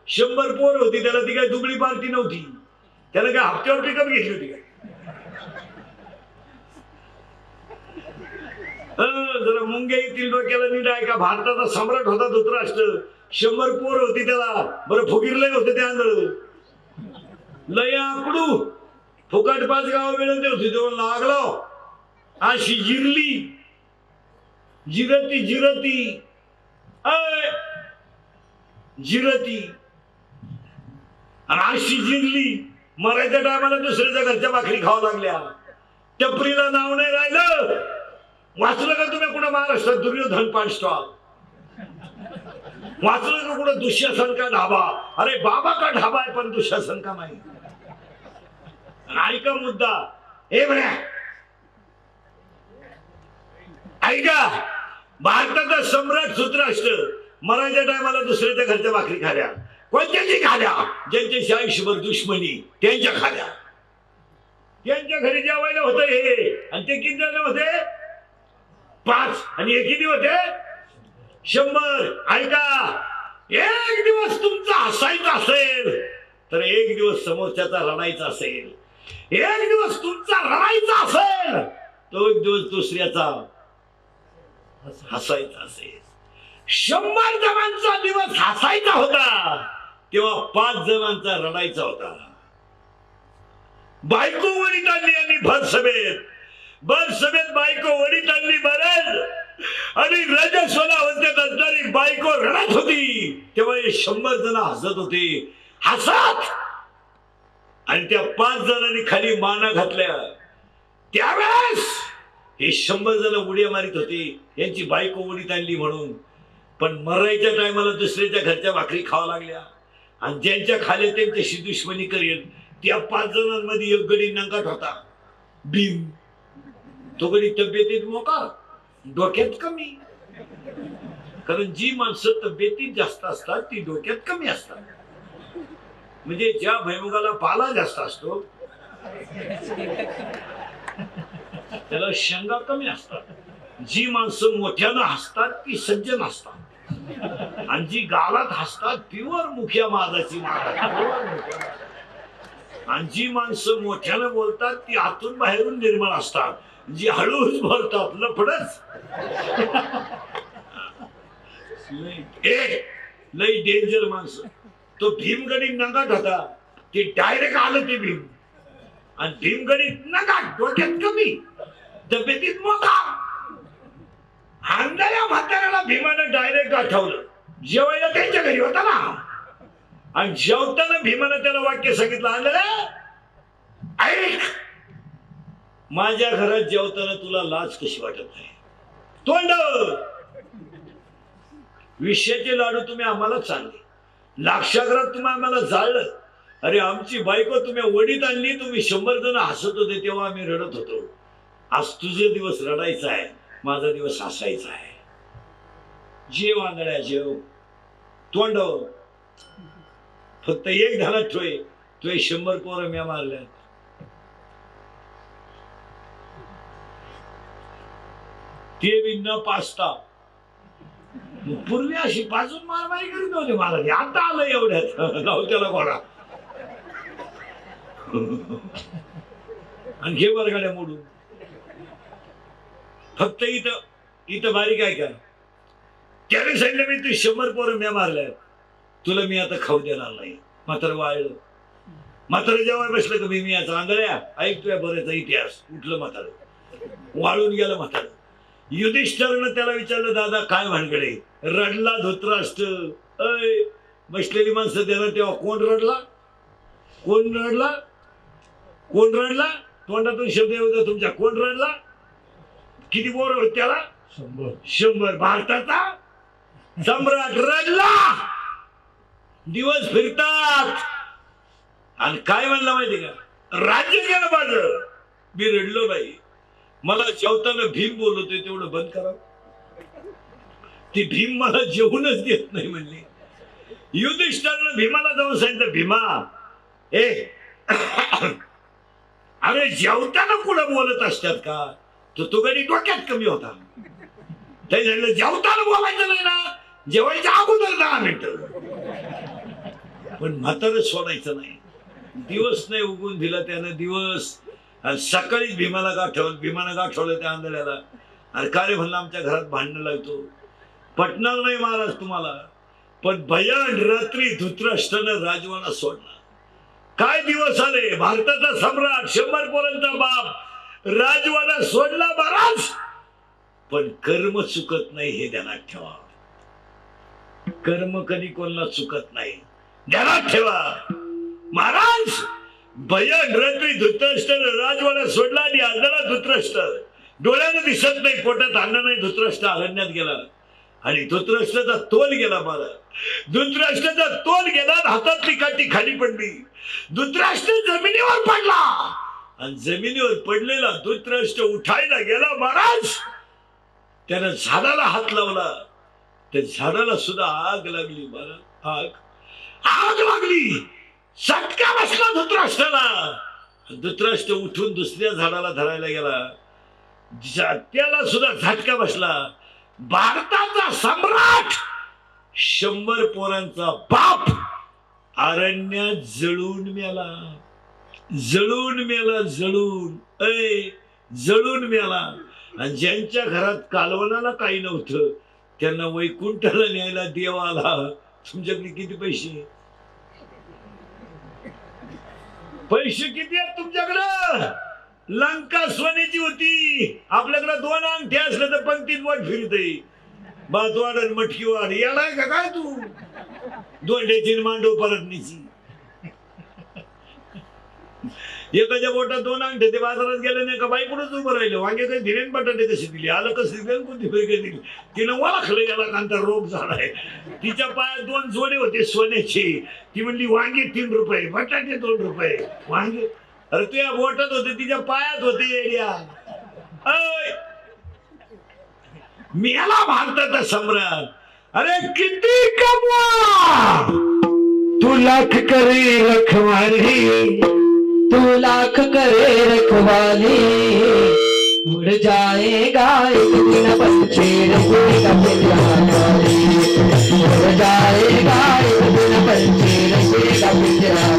100 पोर होती त्याला. ती काय दुबळी पार्टी नव्हती. त्याला काय हप्त्यावर पिकअप घेतली होती काय? जरा मुंग्या येतील डोक्याला. नीट ऐका. भारताचा सम्राट होता धृतराष्ट्र. 100 पोर होती त्याला. बरं फुगीरलंय होते ते आंधळ. लय आकडू फुकट 5 गाव मिळवते होती. तेव्हा लागलो अशी जिरली, जिरती जिरती जिरती आणि अशी जिरली. मरायच्या टायमाला दुसऱ्याच्या घरच्या भाकरी खावा लागल्या. टपरीला नाव नाही राहिलं. वाचलं का तुम्ही कुठं महाराष्ट्रात दुर्योधन पान स्टॉल? वाचलं का कुठं दुःशासन का ढाबा? अरे बाबा का ढाबा आहे पण दुःशासन का नाही? ऐका मुद्दा. हे बऱ्या ऐका. भारताचा सम्राट धृतराष्ट्र मराठ्या टायमाला दुसऱ्याच्या घरच्या भाकरी खाल्या. कोणत्याची खाल्या? ज्यांच्याशी आयुष्यभर दुश्मनी त्यांच्या खाल्या. त्यांच्या घरी जेवायला होतं हे. आणि ते किती जण होते? 5. आणि हे किती होते? 100. ऐका, एक दिवस तुमचा हसायचा असेल तर एक दिवस समोरच्याचा रडायचा असेल. एक दिवस तुमचा रडायचा असेल तो एक दिवस दुसऱ्याचा हसायचा असेल. 100 जणांचा दिवस हसायचा होता तेव्हा 5 जणांचा रडायचा होता. बायको वडीत आणली आणि भर सभेत बायको वडीत आणली बरं. आणि रजस्वलावस्थेत असणारी बायको रडत होती तेव्हा हे 100 जण हसत होते. हसत आणि त्या 5 जणांनी खाली माना घातल्या. त्यावेळेस हे 100 जण उड्या मारित होते यांची बायको उडीत आणली म्हणून. पण मरायच्या टायमाला दुसऱ्याच्या घरच्या भाकरी खावा लागल्या. आणि ज्यांच्या खाल्या त्यांच्याशी दुश्मनी करेल त्या 5 जणांमध्ये एक गडी नंगाट होता, भीम. तो गडी तब्येतीत मोकार, डोक्यात कमी. कारण जी माणसं तब्येतीत जास्त असतात ती डोक्यात कमी असतात. म्हणजे ज्या भैमुगाला पाला जास्त असतो त्याला शेंगा कमी असतात. जी माणसं मोठ्यानं हसतात ती सज्जन असतात, आणि जी गालात हसतात प्युअर मुख्या माझाची महाराज. आणि जी माणसं मोठ्यानं बोलतात ती आतून बाहेरून निर्मळ असतात. जी हळूच बोलतात लफडच. लई डेंजर माणसं. तो भीमगडी नगाट होता, ते डायरेक्ट आलं ते भीम. आणि भीमगडी नगाट, डोक्यात कमी, तब्येतीत मोठा. हांगल्या म्हाताऱ्याला भीमानं डायरेक्ट आठवलं. जेवायला त्यांच्या घरी होता ना, आणि जेवताना भीमानं त्याला वाक्य सांगितलं, आंधळ्या ऐक, माझ्या घरात जेवताना तुला लाज कशी वाटत नाही? तोंड विषयाचे लाडू तुम्ही आम्हाला चालले, लाक्षागरात तुम्ही आम्हाला जाळलं. अरे आमची बायको तुम्ही वडीत आणली, तुम्ही 100 जण हसत होते तेव्हा आम्ही रडत होतो. आज तुझे दिवस रडायचा आहे, माझा दिवस हसायचा आहे. जेव आंधळ्या जेव, तोंड फक्त एक झाला ठोय, तुझे 100 पोरं म्या मारल्या. ते बी न पाचता. पूर्वी अशी पाजून मारमारी करीत नव्हते महाराज, आता आलं एवढ्यात लावू त्याला घोडा. आणि घे बरगाड्या मोडून. फक्त इथं बारीक आहे का? त्याने सांगितलं मी तू 100 पोरं म्या मारल्या, तुला मी आता खाऊ देणार नाही. मात्र वाळलं. मात्र जेव्हा बसलं का मी याचा आंधळ्या ऐक तुझ्या बऱ्याचा इतिहास. उठलं म्हातारं, वाळून गेलं म्हातारं. युधिष्ठिरनं त्याला विचारलं, दादा काय भानगडे? रडला धृतराष्ट्र. अय बसलेली माणसं त्याला तेव्हा कोण रडला? कोण रडला? कोण रडला? तोंडातून शब्द होता तुमच्या. कोण रडला? किती बोर होत त्याला? 100. भारताचा सम्राट रडला. दिवस फिरतात. आणि काय म्हणलं माहिती का? राज्य गेलं माझं, मी रडलो नाही. मला जेवताना भीम बोलतोय तेवढं बंद करा. ती भीम मला जेवूनच देत नाही म्हणली. युधिष्ठिरनं भीमाला जाऊन सांगितलं, भीमा अरे जेवताना कुठं बोलत असतात का? तो गडी डोक्यात कमी होता. ते सांगितलं जेवताना बोलायचं नाही ना, जेवायच्या अगोदर 10 मिनिटं. पण म्हातारं सोडायचं नाही. दिवस नाही उगून दिला त्यानं दिवस. आणि सकाळीच भीमानं गाठवलं त्या आंधळ्याला. अरे का रे म्हणलं, आमच्या घरात भांडणं लागतो. पटणार नाही महाराज तुम्हाला, पण भयान रात्री धृतराष्ट्रानं राजवाडा सोडला. काय दिवस आले, भारताचा सम्राट 100 पोरांचा बाप राजवाडा सोडला महाराज. पण कर्म चुकत नाही हे ध्यानात ठेवा. कर्म कधी कोणाला चुकत नाही, ध्यानात ठेवा महाराज. भयान रात्री धृतराष्ट्र राजवाडा सोडला आणि आंधळा धृतराष्ट्र. डोळ्यानं दिसत नाही, पोटात अन्न नाही. धृतराष्ट्र अरण्यात गेला आणि धृतराष्ट्राचा तोल गेला. मला धृतराष्ट्राचा तोल गेला, हातातली काठी खाली पडली. धृतराष्ट्र जमिनीवर पडला आणि जमिनीवर पडलेला धृतराष्ट्र उठायला गेला महाराज. त्यानं झाडाला हात लावला, त्या झाडाला सुद्धा आग लागली महाराज. आग लागली. चटका बसला धृतराष्ट्राला. धृतराष्ट्र उठून दुसऱ्या झाडाला धरायला गेला, त्याला सुद्धा झटका बसला. भारताचा सम्राट 100 पोरांचा बाप अरण्यात जळून मेला. जळून मेला, जळून मेला. आणि ज्यांच्या घरात कालवणाला काही नव्हतं त्यांना वैकुंठाला न्यायला देव आला. तुमच्याकडे किती पैसे? पैसे किती आहेत तुमच्याकडं? लंका सोन्याची होती. आपल्याकडे 2 अंगठे असलं तर पंक्तीत वाट फिरते. बातवाड आणि मटकी वाढ येणार का काय तू? दोंड्याची मांडव परतनीची. एकाच्या बोटात 2 अंगठे, ते बाजारात गेले नाही का बाई पुढेच उभं राहिलं. वांगे काही दिले बटाटे कशी दिली, आलं कसं दिलं, कोणती फेरी दिली. तिनं वळखलं गेला कांता रोग झालाय. तिच्या पायात 2 जोडे होते सोन्याचे. ती म्हणली वांगे 3 रुपये, बटाटे 2 रुपये. वांगे अरे तुझ्या बोटात होते, तिच्या पायात होते येड्या. मेला भारताचा सम्राट. अरे किती कमवा, तू लाख करे रखवाली, तू लाख करे रखवाली, उड़ जाएगा एक दिन पंछी रंगेगा पिंजरा, उड़ जाएगा एक दिन पंछी रंगेगा पिंजरा।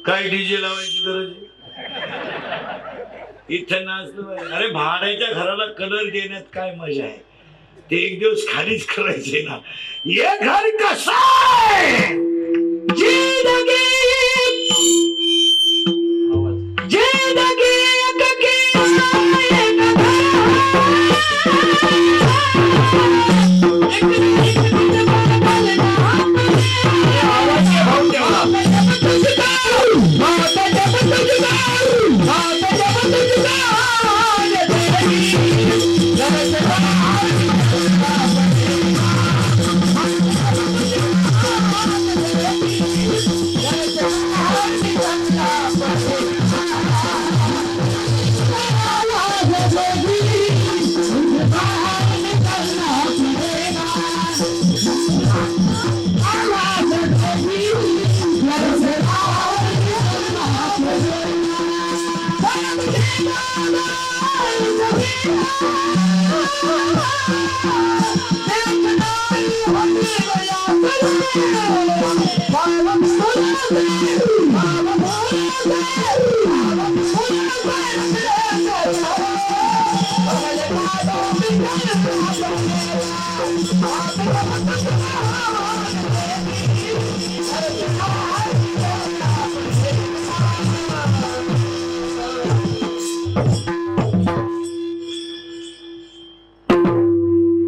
काय डीजे लावायची गरज आहे? इथं नाचलं पाहिजे. अरे भाड्याच्या घराला कलर देण्यात काय मजा आहे? ते एक दिवस खालीच करायचे ना. ये घर कसं आहे? जिंदगी जिंदगी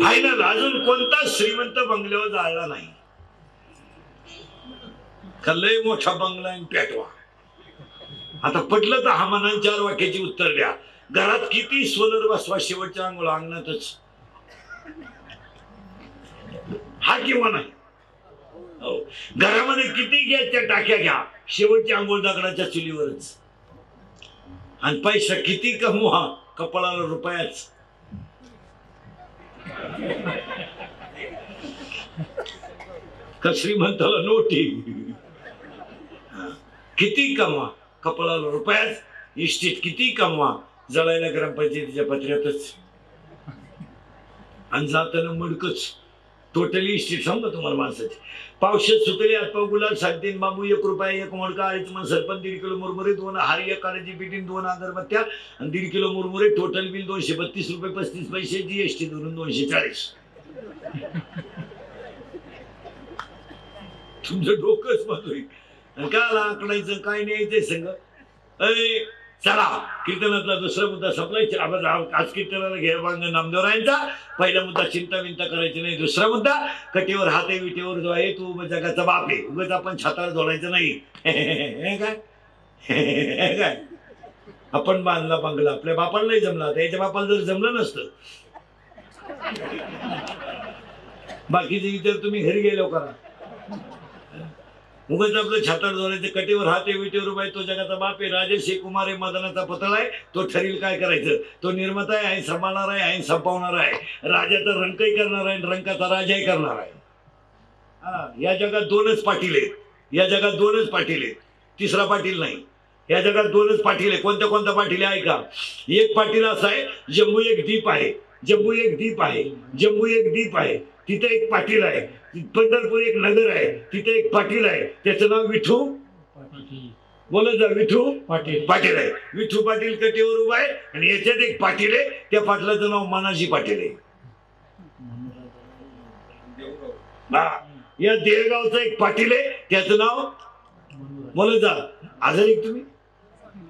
फायनल अजून कोणता श्रीमंत बंगल्यावर जाळला नाही. लय मोठा बंगला आणि पेटवा. आता पटलं तर हा मनान 4 वाक्याची उत्तर द्या. घरात किती सोलर बसवा, शेवटच्या अंघोळ अंगणातच. हा किंवा नाही? हो. घरामध्ये किती गॅसच्या टाक्या घ्या, शेवटची अंघोळ दगडाच्या चुलीवरच. आणि पैसा किती कमवा, कपाळाला रुपयाच. का श्रीमंताला नोटी. किती कमवा, कपाळाला रुपयाच. इस्टेट किती कमवा, जळायला ग्रामपंचायतीच्या पत्र्यातच. आणि जाताना मडकच. टोटली इस्टेट सांगा तुम्हाला माणसाची. पावशेत सुतले हातपाव गुलाल 3.5 बांबू 1 रुपया 1 मडका 2 मन सरपंच 1.5 किलो मुरमुरे 2 हारी 1 काळ्याची पिटीन 2 अगरबत्त्या आणि 1.5 किलो मुरमुरे. टोटल बिल 232 रुपये 35 पैसे. जीएसटी धरून 240. तुमचं डोकंच बंद होईल. काय आकडायचं काय न्यायचंय संग. अरे चला कीर्तनातला दुसरा मुद्दा संपलाय. आज कीर्तनाला घे बांग नामदेवरायांचा. पहिला मुद्दा चिंता विंता करायची नाही. दुसरा मुद्दा कटीवर हात आहे विटेवर जो आहे तू जगाचा बाप आहे. उगाच आपण छातार जोडायचं नाही. काय काय आपण बांधला बंगला, आपल्या बापाला नाही जमला. त्याच्या बापाला जर जमलं नसतं. बाकीचे विचार तुम्ही घरी गेलो करा. उगाच आपलं छातार जोरायचं कटेवर हात आहे विटेवर उभा आहे, तो जगाचा बाप आहे, राजेश आहे, कुमार आहे, मदनाचा पुतळा आहे, तो ठरील काय करायचं. तो निर्माता आहे, सांभाळणार आहे, ऐन संपवणार आहे, राजाचा रंकही करणार आहे, रंकाचा राजाही करणार आहे. या जगात दोनच पाटील आहेत, या जगात दोनच पाटील आहेत, तिसरा पाटील नाही. या जगात दोनच पाटील आहे. कोणत्या कोणत्या पाटील आहे ऐका. एक पाटील असा आहे, जम्मू एक द्वीप आहे, जम्मू एक द्वीप आहे, जम्मू एक द्वीप आहे, तिथे एक पाटील आहे. पंढरपूर एक नगर आहे, तिथे एक पाटील आहे, त्याचं नाव विठू बोलत जा, विठू पाटील. पाटील आहे. विठू पाटील कटेवर उभा आहे आणि याच्यात एक पाटील आहे, त्या पाटलाचं नाव मानाजी पाटील आहे. या देळगावचा एक पाटील आहे, त्याचं नाव बोलत जा, आजारी तुम्ही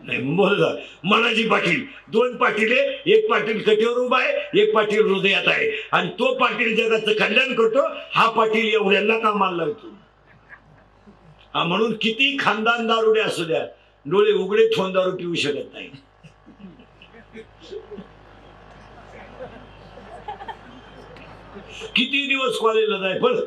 नाही बोलत जा, मानाजी पाटील. दोन पाटील आहे, एक पाटील कटेवर उभा आहे, एक पाटील हृदयात आहे, आणि तो पाटील जगाचं कल्याण करतो. हा पाटील एवढ्यांना कामाला लावतो. म्हणून किती खानदान दारुडे असू द्या, डोळे उघडे ठेवून दारू पिऊ शकत नाही. किती दिवस कॉलेजला जाय पण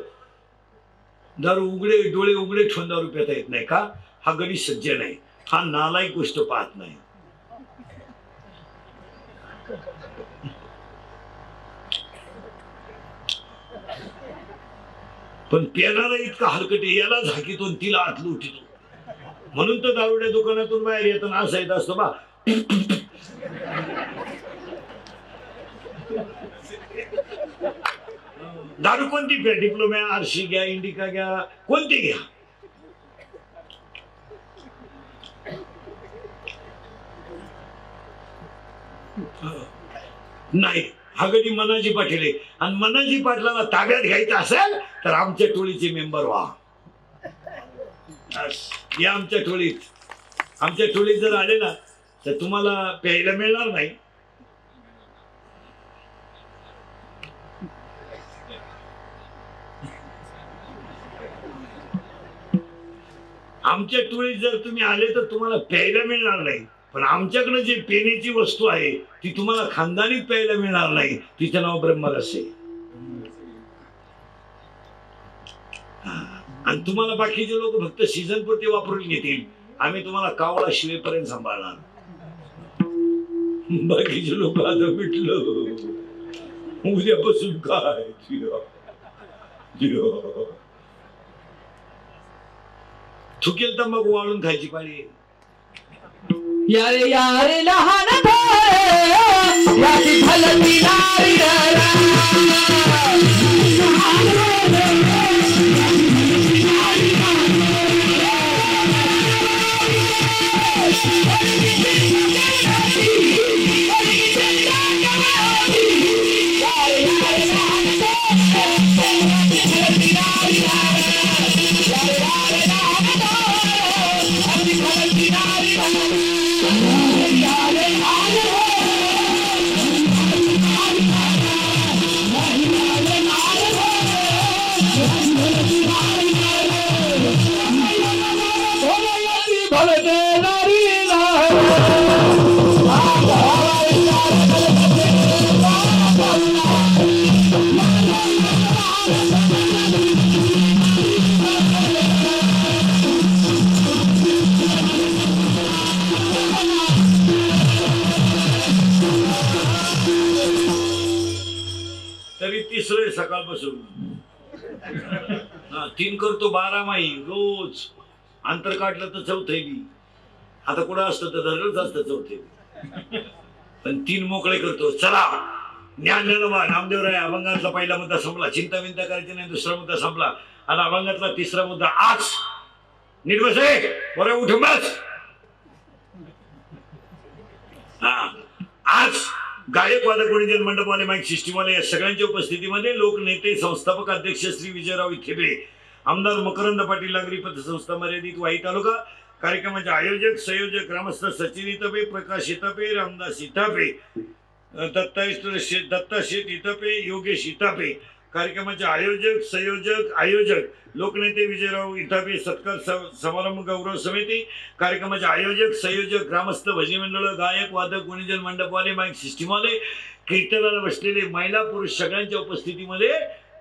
दारू उघडे डोळे उघडे ठेवून दारू पिता येत नाही का. हा गडी सज्जन आहे, हा नालायक गोष्ट पाहत नाही. पण पेनाला इतका हलकटे, याला झाकीतून तिला आत लुटीतो. म्हणून तर दारुड्या दुकानातून बाहेर येताना असं येत असतो बा. दारू कोणती प्या, डिप्लोमा, आरशी घ्या, इंडिका घ्या, कोणती घ्या. नाही, हा गडी मनाजी पाटील आहे, आणि मनाजी पाटलाला ताब्यात घ्यायचं असेल तर आमच्या टोळीचे मेंबर व्हा. या आमच्या टोळीत. आमच्या टोळीत जर आले ना तर तुम्हाला प्यायला मिळणार नाही. आमच्या टोळीत जर तुम्ही आले तर तुम्हाला प्यायला मिळणार नाही. पण आमच्याकडे जे पिण्याची वस्तू आहे ती तुम्हाला खानदानीत प्यायला मिळणार नाही. तिचं नाव ब्रह्मरस आहे. आणि तुम्हाला बाकीचे लोक फक्त सीझन पुरते वापरून घेतील. आम्ही तुम्हाला कावळा शिवेपर्यंत सांभाळणार. बाकीचे लोक आता मिटलं, उद्यापासून काय थुकेल तर मग वाळून खायची पाळी. यारे यारे लहान थोरे याची झलकी नारी तरी तिसरं सकाळपासून 3 करतो 12 माई रोज. अंतर काढलं तर चौथेली. आता कुठं असतं तर धरलंच असतं चौथेली. पण 3 मोकळे करतो. चला ज्ञानदेवा नामदेवराय अभंगातला पहिला मुद्दा संपला. चिंता विंता करायची नाही. दुसरा मुद्दा संपला. आणि अभंगातला तिसरा मुद्दा आज नीट बस रे बरं उठून बस. आज गायक वादक गुणीजन मंडपवाले माईक सिस्टीमवाले या सगळ्यांच्या उपस्थितीमध्ये लोकनेते संस्थापक अध्यक्ष श्री विजयराव इथेबे, आमदार मकरंद पाटील नागरी पतसंस्था मर्यादित वाई तालुका, कार्यक्रमाचे आयोजक संयोजक ग्रामस्थ सचिन इथपे, प्रकाश इथपे, रामदास इथपे, दत्ता शेठ इथपे, योगेश इथपे, कार्यक्रमाचे आयोजक लोकनेते विजयराव इथापे सत्कार समारंभ गौरव समिती, कार्यक्रमाचे आयोजक संयोजक ग्रामस्थ भजनी मंडळ, गायक वादक गुणीजन मंडपवाले माईक सिस्टीमवाले, कीर्तनाला बसलेले महिला पुरुष सगळ्यांच्या उपस्थितीमध्ये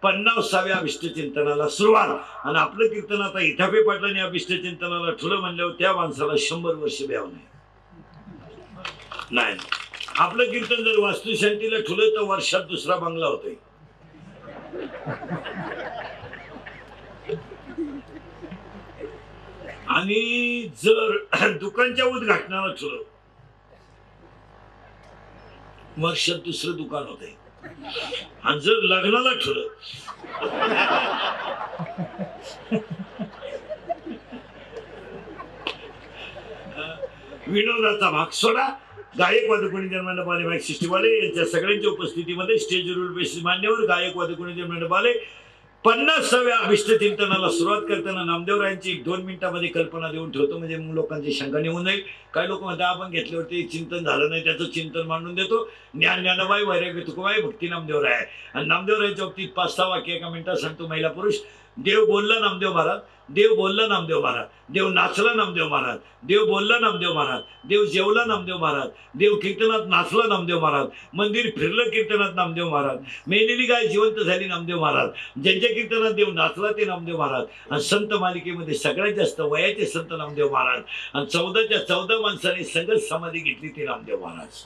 50व्या अभिष्टचिंतनाला सुरुवात. आणि आपलं कीर्तन आता इथापे पाटलांनी अभिष्टचिंतनाला ठुलं म्हणल्यावर त्या माणसाला 100 वर्ष ब्याव नाही. आपलं कीर्तन जर वास्तुशांतीला ठुलं तर वर्षात दुसरा बंगला होतोय. आणि जर दुकानच्या उद्घाटनाला ठुलं वर्षात दुसरं दुकान होतंय. आणि जर लग्नाला ठुलं विनोदाचा भाग सोडा. गायक वादकोणी मंडपाले माईक सिस्टीमवाले यांच्या सगळ्यांच्या उपस्थितीमध्ये स्टेजवर बेसिस मान्यवर गायक वादकोणी मंडपाले 50व्या अभिष्टचिंतनाला सुरुवात करताना नामदेवरायांची 1-2 मिनिटांमध्ये कल्पना देऊन ठेवतो, म्हणजे लोकांची शंका निघून जाईल. काही लोक म्हणतात आपण घेतल्यावरती चिंतन झालं नाही, त्याचं चिंतन मांडून देतो. ज्ञानबाई वैराग्य तुकोबाई भक्ती नामदेवराय. आणि नामदेवरायांच्या बाबतीत 5-6 वाक्य एका मिनिटात सांगतो. महिला पुरुष. देव बोलला नामदेव महाराज, देव बोलला नामदेव महाराज, देव नाचला नामदेव महाराज, देव बोलला नामदेव महाराज, देव जेवला नामदेव महाराज, देव कीर्तनात नाचला नामदेव महाराज, मंदिर फिरलं कीर्तनात नामदेव महाराज, मेलेली गाय जिवंत झाली नामदेव महाराज, ज्यांच्या कीर्तनात देव नाचला ते नामदेव महाराज. आणि संत मालिकेमध्ये सगळ्यात जास्त वयाचे संत नामदेव महाराज. आणि 14च्या 14 माणसाने संगत समाधी घेतली ते नामदेव महाराज.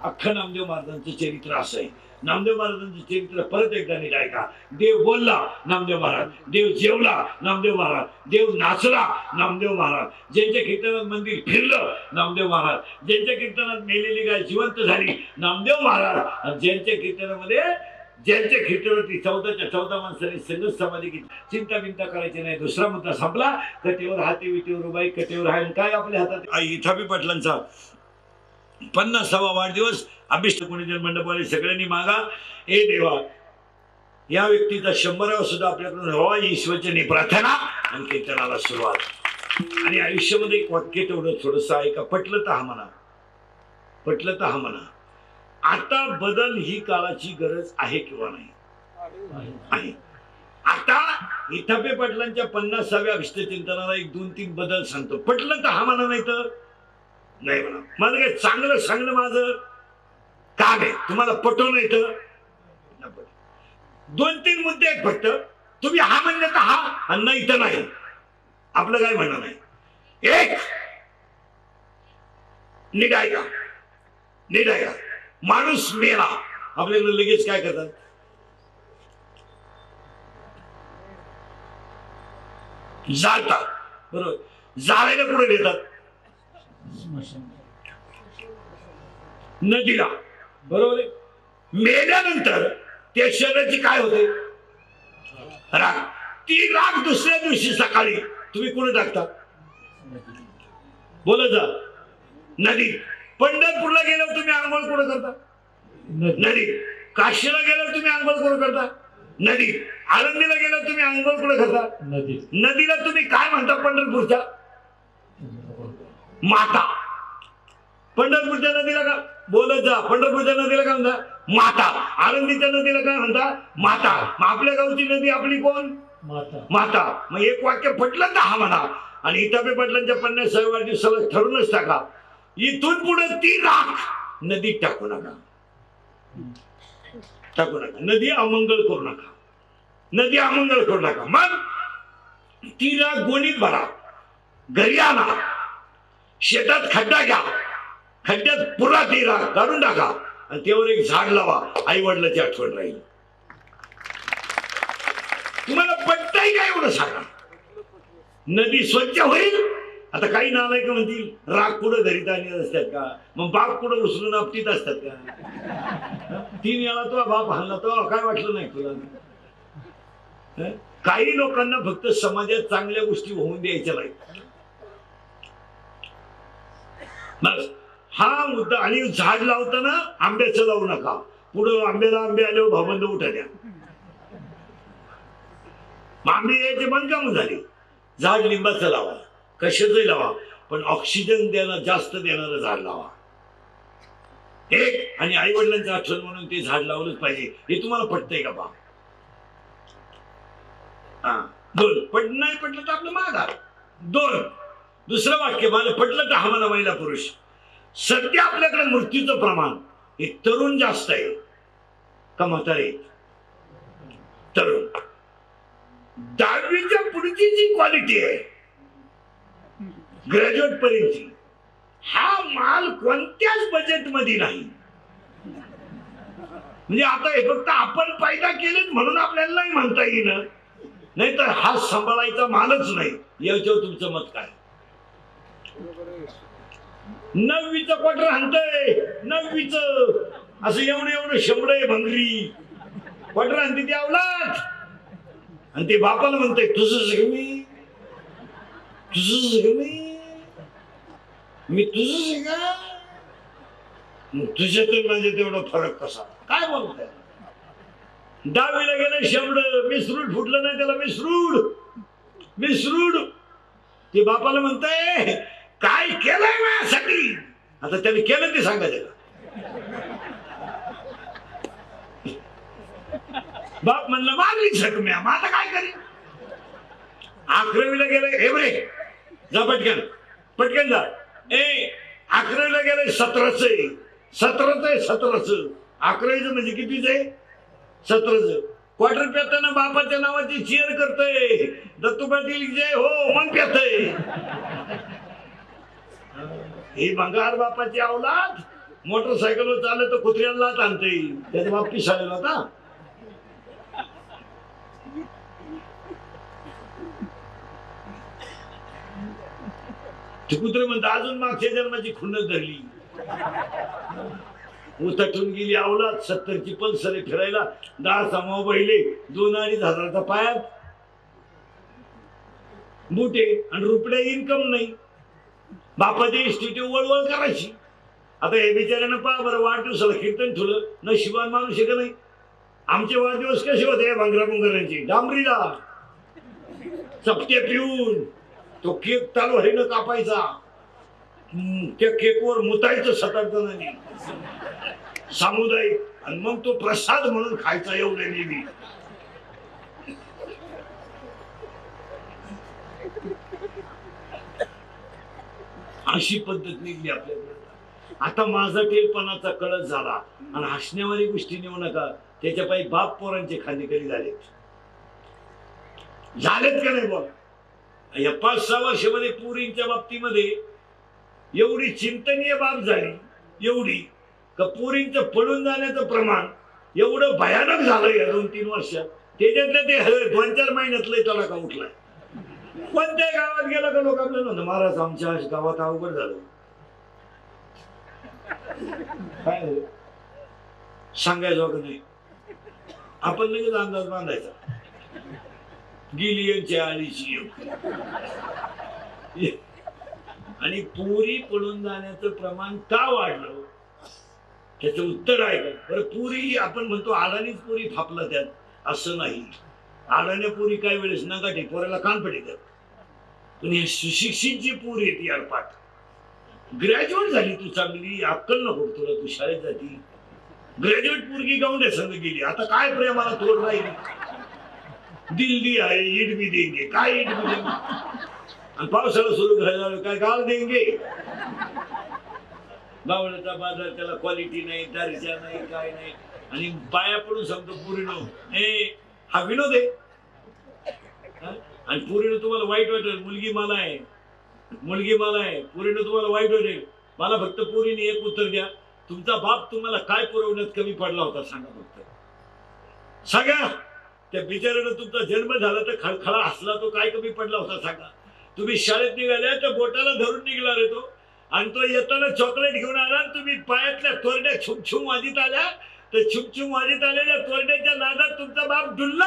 अख्खं नामदेव महाराजांचं चरित्र असं आहे. नामदेव महाराजांचं चरित्र परत एकदा नीट ऐका. देव बोलला नामदेव महाराज, देव जेवला नामदेव महाराज, देव नाचला नामदेव महाराज, ज्यांच्या कीर्तनात मंदिर फिरलं नामदेव महाराज, ज्यांच्या कीर्तनात मेलेली गाय जिवंत झाली नामदेव महाराज, आणि ज्यांच्या कीर्तनामध्ये ज्यांच्या कीर्तनावरती 14च्या 14 माणसांनी संगत समाधी घेतली. चिंता बिंता करायची नाही. दुसरा मुद्दा संपला. कटेवर हाती विटेवर उभाई कटेवर आहे. काय आपल्या हातात इथापी पाटलांचा 50वा वाढदिवस. अभिष्ट कोणी मंडपाने सगळ्यांनी मागा. ए देवा, या व्यक्तीचा 100वा सुद्धा आपल्याकडून व्हावा ही ईश्वरचरणी प्रार्थना. आणि कीर्तनाला सुरुवात. आणि आयुष्यामध्ये एक वाक्य तेवढं थोडंसं ऐका. पटलं तर हा म्हणा, पटलं तर हा म्हणा. आता बदल ही काळाची गरज आहे किंवा नाही? आहे. आता इथापे पाटलांच्या 50व्या अभिष्टचिंतनाला 1-2-3 बदल सांगतो. पटलं तर हा म्हणा, नाही तर नाही म्हणा. माझं काय चांगलं सांगणं माझं काम आहे. तुम्हाला पटवून येतं. 2-3 मुद्दे आहेत फक्त. तुम्ही हा म्हणलं तर हा आणि नाही तर नाही. आपलं काय म्हणणं नाही. एक, नीट ऐका, नीट ऐका. माणूस मेला आपल्याकडे लगेच काय करतात? जाळतात. बरोबर. जाळायला कुठे देतात? नदीला. बरोबर आहे. मेल्यानंतर त्या शरीराची काय होते? राख. ती राख दुसऱ्या दिवशी सकाळी तुम्ही कुठे टाकता? बोला जा. नदी. पंढरपूरला गेल्यावर तुम्ही आंघोळ कुठे करता? नदी. काशीला गेल्यावर तुम्ही आंघोळ कुठे करता? नदी. आळंदीला गेल्यावर तुम्ही आंघोळ कुठे करता? नदी. नदीला तुम्ही काय म्हणता? पंढरपूरच्या माता. पंढरपूरच्या नदीला का बोलत जा? पंढरपूरच्या नदीला काय म्हणता? माता. आळंदीच्या नदीला काय म्हणता? माता. मग आपल्या गावची नदी आपली कोण? माता. माता. मग एक वाक्य पटलं तर हा म्हणा. आणि इथापे पाटलांच्या 50व्या वाढदिवसाला ठरूनच टाका. इथून पुढे ती राख नदीत टाकू नका. टाकू नका. नदी अमंगळ करू नका. नदी अमंगळ करू नका. मग ती राख गोणीत भरा, घरी आणा, शेतात खड्डा घ्या, खड्ड्यात पुरा ती राख काढून टाका आणि त्यावर एक झाड लावा. आई वडिलांची आठवण राहील. तुम्हाला पटतंय काय एवढं सांगा. नदी स्वच्छ होईल. आता काही नालायक म्हणतील राख कुठं घरी आणत असतात का? मग बाप कुठं उचलून आपटीत असतात का? 3 वेळा तुला बाप हाणला तो काय वाटलं नाही तुला? काही लोकांना फक्त समाजात चांगल्या गोष्टी होऊन द्यायच्या नाहीत. हा मुद्दा. आणि झाड लावताना आंब्याचं लावू नका. पुढं आंब्याला आंबे आले भाबंद उठा द्या. आंबे यायचे बंद काम झाले. झाड लिंबाचं लावा, कशाचंही लावा, पण ऑक्सिजन देणं जास्त देणारं झाड लावा. एक. आणि आई वडिलांचं आठवण म्हणून ते झाड लावलंच पाहिजे. हे तुम्हाला पटतंय का बा? 2. पटलं नाही पटलं तर आपलं मागा. 2. दुसरं वाक्य. मला पटलं तर हा मला महिला पुरुष. सध्या आपल्याकडे मृत्यूचं प्रमाण हे तरुण जास्त आहे का म्हातारे? तरुण 10वीच्या पुढची जी क्वालिटी आहे ग्रॅज्युएट पर्यंतची, हा माल कोणत्याच बजेट मध्ये नाही. म्हणजे आता हे फक्त आपण फायदा केलेत म्हणून आपल्याला नाही म्हणता येईल, नाही तर हा सांभाळायचा मालच नाही. याच्यावर तुमचं मत काय? 9वीचं क्वार्टर हाणतंय, 9वीचं असं एवढं शंभर भंगरी क्वार्टर हाणते ती अवलाद, आणि ते बापाला म्हणतंय तुझं सगळं मी तुझं का, तुझ्यातून माझे तेवढा फरक कसा काय बोलताय? 10वीला गेलं शेंबड, मिसरूड फुटलं नाही त्याला, मिसरूड ते बापाला म्हणताय काय केलंय माझ्यासाठी. आता त्याने केलं ते सांगा त्याला. बाप म्हणलं मागली जखम्या, मग आता काय करेन. 11वीला गेलं हे बरे जा पटकन जा. 11वीला गेलं 17च 11वीचं म्हणजे कितीच आहे? 17च. क्वार्टर पेताना बापाच्या नावाची चेअर करतोय, दत्तू पाटील जय हो मन पेतय. ही भंगार बापाची अवलाद मोटरसायकलवर चालत तर कुत्र्याला आणते. त्याचा बाप पिसाळेला होता. ते कुत्रे म्हणतात अजून मागच्या जन्माची खुन्नस धरली. उतटून गेली अवलाद. 70ची पल्सर फिरायला, 10चा मोबाईल, 2-2.5 हजाराचा पायात बुटे आणि रुपये इन्कम नाही. बापाची इन्स्टिट्यूट वळवळ करायची. आता हे बिचाऱ्यानं पहा बरं, वाढदिवसाला कीर्तन ठेवलं, नशिबान माणूस आहे का नाही. आमचे वाढदिवस कसे होते भांगरा मुंगरांचे? डांबरीला चपटे पिऊन तो केक तलवारीनं कापायचा, त्या केकवर मुतायचं 7 जणांनी सामुदायिक, आणि मग तो प्रसाद म्हणून खायचा. एवढे नेहमी अशी पद्धत निघली आपल्याकडे. आता माझा टेलपणाचा कळस झाला आणि हसण्यावारी गोष्टी नेऊ नका. त्याच्या पायी बाप पोरांचे खांदे कधी झालेत का नाही बोल. या 5-6 वर्षामध्ये पुरींच्या बाबतीमध्ये एवढी चिंतनीय बाब झाली, एवढी का पुरींचं पळून जाण्याचं प्रमाण एवढं भयानक झालं या 2-3 वर्षात. त्याच्यातलं ते 2-4 महिन्यातलं त्याला का उठलाय. कोणत्या गावात गेला का लोक आपल्याला म्हणतात महाराज आमच्या गावात अवघड झालं. काय सांगायचं का नाही, आपण लगेच अंदाज बांधायचा. गिलियनच्या आळीची आणि पुरी पळून जाण्याचं प्रमाण का वाढलं त्याचं उत्तर आहे का बरं. पुरी आपण म्हणतो आडानीच पुरी फापला त्यात, असं नाही. आडाण्या पुरी काही वेळेस नगाठी पोराला कान पडतात, पण हे सुशिक्षितची पुरी येते यार पाठ. ग्रॅज्युएट झाली तू, चांगली अक्कल नको तुला, तू शाळेत जाती. ग्रॅज्युएट पुरगी गावड्या संग गेली, आता काय प्रेमाला तोड राहील. दिल्ली आहे ईट भी देंगे, काय ईट भी देंगे. आणि पावसाळा सुरू झाल्यावर काय गाळ देंगे. गावड्याचा बाजार, त्याला क्वालिटी नाही, दर्जा नाही, काय नाही. आणि पाया पडून सांगतो पुरीनो हा विनोद आहे. आणि पुरीनो तुम्हाला वाईट वाटेल, मुलगी मला आहे पुरीनो तुम्हाला वाईट वाटेल. मला फक्त पुरीने एक उत्तर द्या, तुमचा बाप तुम्हाला काय पुरवण्यात कमी पडला होता सांगा. फक्त सांगा. त्या बिचाऱ्यानं तुमचा जन्म झाला तर खळखळा हसला, तो काय कमी पडला होता सांगा. तुम्ही शाळेत निघाल्या तर बोटाला धरून निघला रे तो, आणि तो येताना चॉकलेट घेऊन आला, आणि तुम्ही पायातल्या तोरड्या छुमछुम वाजीत आल्या, तर छुमछुम वाजीत आलेल्या तोरड्याच्या नादात तुमचा बाप डुलला.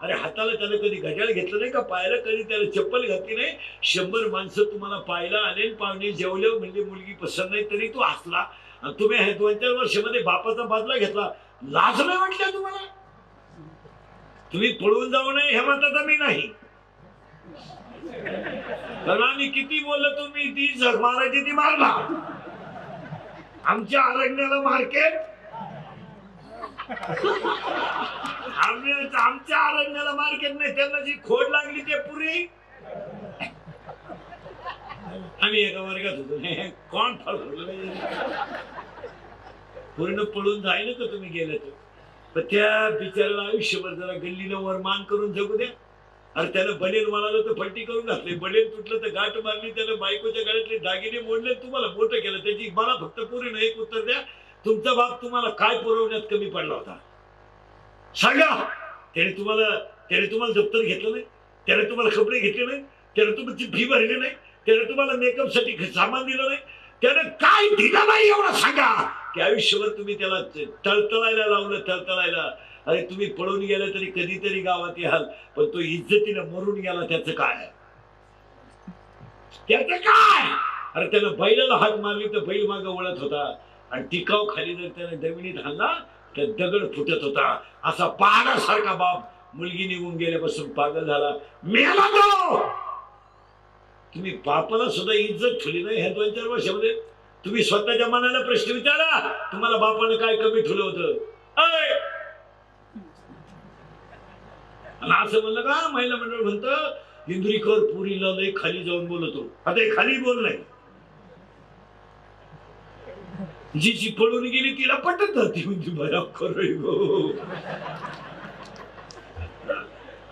अरे हाताला त्याला कधी घड्याळ घेतलं नाही का, पायाला कधी त्याला चप्पल घातली नाही. 100 माणसं तुम्हाला पाहायला आले, पाहुणे जेवले, म्हणजे मुलगी पसंत नाही, तरी तो हसला. आणि तुम्ही हे 2-4 वर्षामध्ये बापाचा बदला घेतला. लाज नाही वाटल्या तुम्हाला? तुम्ही पळून जाऊ नये ह्या मताचा मी नाही, कारण आम्ही किती बोललो, तुम्ही ती झक मारायची ती मारला. आमच्या अरण्याला मार्केट, आमच्या अरण्याला मार्केट नाही. त्यांना जी खोड लागली ते पुरी. आम्ही एका वर्गात होतो, कोण फळ पुरीनं पळून जाईल का तुम्ही गेले तर. पण त्या बिचाराला आयुष्यभर जरा गल्लीनं वर मान करून जगू द्या. अरे त्यानं बनेल म्हणालं तर फट्टी करून घातले, बनेल तुटलं तर गाठ मारली, त्यानं बायकोच्या गळ्यातले दागिने मोडले, तुम्हाला मोठं केलं. त्याची मला फक्त पोरीनं एक उत्तर द्या, तुमचा बाप तुम्हाला काय पुरवण्यात कमी पडला होता सांगा. त्याने तुम्हाला दप्तर घेतलं नाही, त्याने तुम्हाला कपडे घेतले नाही, त्याने तुमची फी भरली नाही, त्याने तुम्हाला मेकअप साठी सामान दिलं नाही, त्याने काय दिलं नाही एवढं सांगा की आयुष्यभर तुम्ही त्याला तळतळायला लावलं, तळतळायला. अरे तुम्ही पळून गेला तरी कधीतरी गावात याल, पण तो इज्जतीनं मरून गेला त्याचं काय? त्याचं काय? अरे त्यानं बैलाला हात मारली तर बैल मागं वळत होता, आणि टिकाव खाली जर त्याने जमिनीत हल्ला तर दगड फुटत होता. असा पाण्यासारखा बाप मुलगी निघून गेल्यापासून पागल झाला, मेला तो. तुम्ही बापाला सुद्धा इज्जत ठेवली नाही ह्या 2-4 वर्षामध्ये. तुम्ही स्वतःच्या मनाला प्रश्न विचारा, तुम्हाला बापानं काय कमी ठेवलं होतं? असं म्हणलं का महिला मंडळ म्हणतं इंद्रिकर पुरीला लय खाली जाऊन बोलतो. आता हे खाली बोल नाही, जी पळून गेली तिला पटत जाते म्हणजे भयंकर.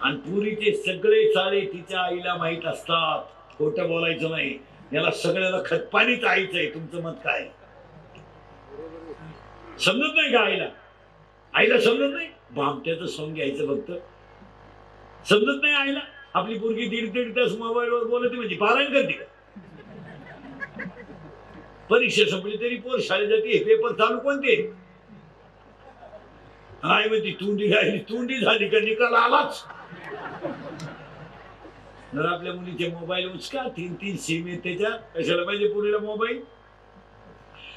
आणि पुरीचे सगळे चाळे तिच्या आईला माहित असतात. खोटं बोलायचं नाही, याला सगळ्याला खतपाणी आईचं आहे. तुमचं मत काय? समजत नाही का आईला? आईला समजत नाही, भामट्याचं सॉंग घ्यायचं फक्त. समजत नाही आईला आपली पोरगी 1.5 तास मोबाईलवर बोलते म्हणजे पारायण करते का? परीक्षा संपली तरी पोर शाळेत जाते, पेपर चालू कोणते? आई म्हणती तुंडी राहिली, तुंडी झाली का निकाल आलाच. जर आपल्या मुलीचे मोबाईल उचका, 3-3 सिम आहेत त्याच्या, कशाला पाहिजे पुरीला मोबाईल?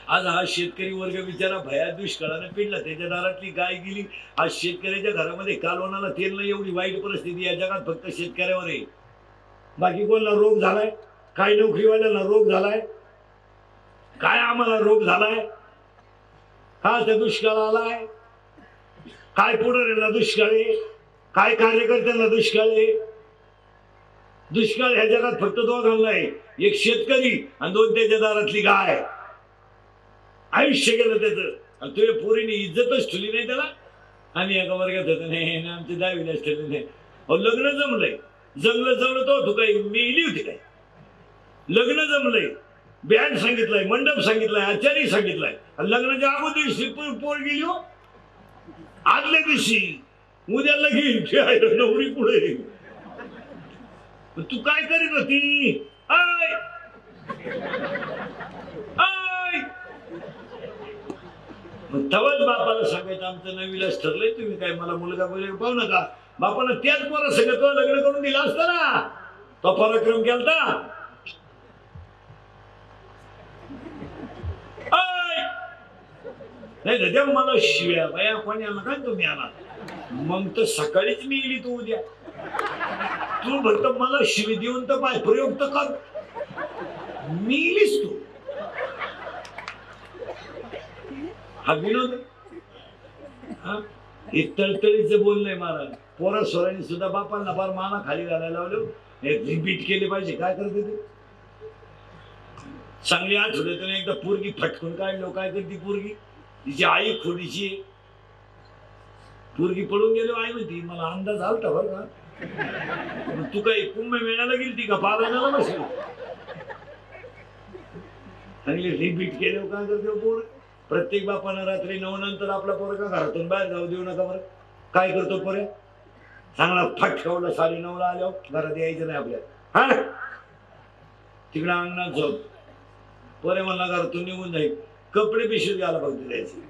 आज हा शेतकरी वर्ग बिचारा भया दुष्काळाने पिडला, त्याच्या दारातली गाय गेली. आज शेतकऱ्याच्या घरामध्ये कालवणाला तेल नाही, एवढी वाईट परिस्थिती या जगात फक्त शेतकऱ्यावर आहे. बाकी कोणाला रोग झालाय? काय नोकरीवाल्याला रोग झालाय? काय आम्हाला रोग झालाय? का त्या दुष्काळ आलाय? काय पुढाऱ्यांना दुष्काळ आहे? काय कार्यकर्त्यांना दुष्काळ आहे? दुष्काळ ह्या जगात फक्त 2 आहे, एक शेतकरी आणि 2 त्याच्या दारातली गाय. आयुष्य गेलं त्याचं. आणि तुझ्या पोरीने इज्जतच ठेवली नाही त्याला. आम्ही एका वर्गात होतो नाही, आमच्या 10वीलाच ठेवले नाही. लग्न जमलंय, जमलं तो काही मेली होती काय? लग्न जमलंय, बँड सांगितलंय, मंडप सांगितलाय, आचारी सांगितलाय, लग्नाच्या अगोदर दिवशी पोर गेली हो. आदल्या दिवशी उद्या लगीन, नवरी पुढे. तू काय करीत होती? तवाच बापाला सांगायचं आमचं नवीलाच ठरलंय, तुम्ही काय मला मुलगा पाहू नका. बापानं त्याच पोरा सगळं तो लग्न करून दिला असता ना, तो पराक्रम केलता. नाही दादा मला शिव्या बाया कोणी आला काय तुम्ही आला? मग तर सकाळीच मी गेली. तू उद्या तू फक्त मला शिवी देऊन तर पाय प्रयोग तर कर. मी गेलीस तू. हा विनोद हे तळतळीचं बोलणंय महाराज. पोरा स्वरांनी सुद्धा बापांना फार माना खाली घालायला लावलं. हे रिपीट केले पाहिजे. काय करते ते चांगली आठवड्यातून एकदा पोरगी फटकून काढलो. काय करते पोरगी? तिची आई खोडीची. पोरगी पळून गेलो आई म्हणती मला अंदाज आलता बरं का. तू काही कुंभमेळ्याला गेली ती का पारायणाला बसली? चांगली रिपीट केलं. काय करते पोर? प्रत्येक बापानं रात्री 9 नंतर आपला पोरगा घरातून बाहेर जाऊ देऊ नका बरं. काय करतो पोऱ्या? चांगला फटकावला 9:30ला आल्यावर घरात यायचं नाही आपल्या. हा तिकडं अंगणात झोप. पोरे मला घरातून निघून जाईल. कपडे पिशवीत घाला फक्त द्यायचे.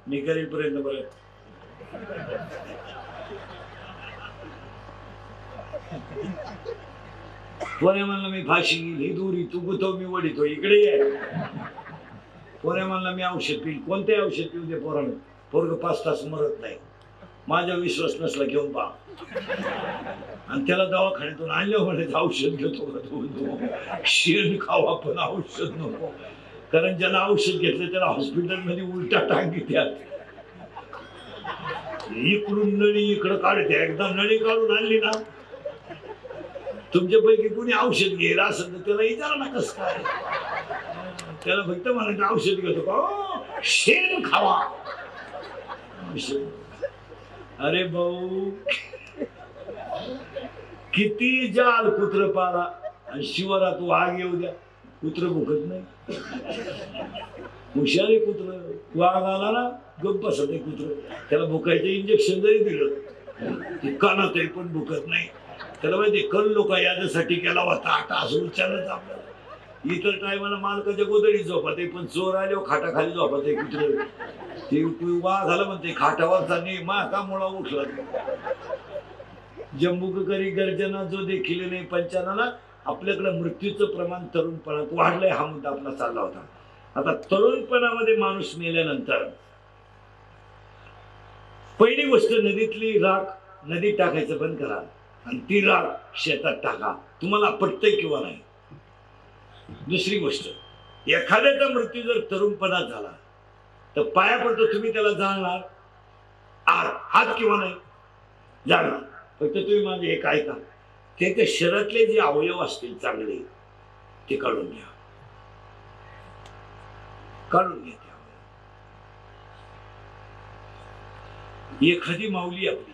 मी करील प्रयत्न बरं. पोरे म्हणला मी फाशी घेईल. ही दुरी तू गुतो मी वडितो. इकडे ये. पोरे म्हणला मी औषध पिईल. कोणते औषध पिऊ दे पोरानं. पोरग 5 तास मरत नाही. माझा विश्वास नसला घेऊन पहा. आणि त्याला दवाखान्यातून आणलं म्हणायचं औषध घेतो का तू? शेण खावा पण औषध नको. कारण ज्याला औषध घेतलं त्याला हॉस्पिटलमध्ये उलटा टांग त्यात. इकडून नळी इकडं काढते. एकदा नळी काढून आणली ना, तुमच्यापैकी कोणी औषध घ्यायला असेल तर त्याला विचारा ना कसं काय. त्याला फक्त म्हणायचं औषध घेतो का? शेण खावा. अरे भाऊ, किती जाल कुत्र पाला आणि शिवरात वाघ येऊ द्या, कुत्र भुकत नाही. हुशार आहे कुत्र. वाघ आला ना गप्प बसत आहे कुत्र. त्याला भुकायचं इंजेक्शन जरी दिलं ते कानात आहे पण भुकत नाही. त्याला माहिती कल लोक याच्यासाठी केला होता. आता असं विचारलंच आपल्याला. इतर टायमाला मालकाच्या गोदडीत झोपत आहे, पण चोर आल्यावर खाटाखाली झोपत आहे कुत्र. ते वाघ झालं म्हणते खाटावरचा मा का मुळा उठला. जम्बूक करी गर्जना जो देखील नाही पंचानाला. आपल्याकडे मृत्यूचं प्रमाण तरुणपणात वाढलंय, हा मुद्दा आपला चालला होता. आता तरुणपणामध्ये माणूस मेल्यानंतर पहिली गोष्ट नदीतली राख नदीत टाकायचं बंद करा आणि ती राख शेतात टाका. तुम्हाला पटतंय किंवा नाही. दुसरी गोष्ट, एखाद्याचा मृत्यू जर तरुणपणात झाला तर पाया पडतो तुम्ही त्याला जाणणार हात किंवा नाही जाणार. फक्त तुम्ही माझे एक ऐका, त्याच्या शरीरातले जे अवयव असतील चांगले ते काढून घ्या. काढून घ्या ते अवयव. एखादी माऊली आपली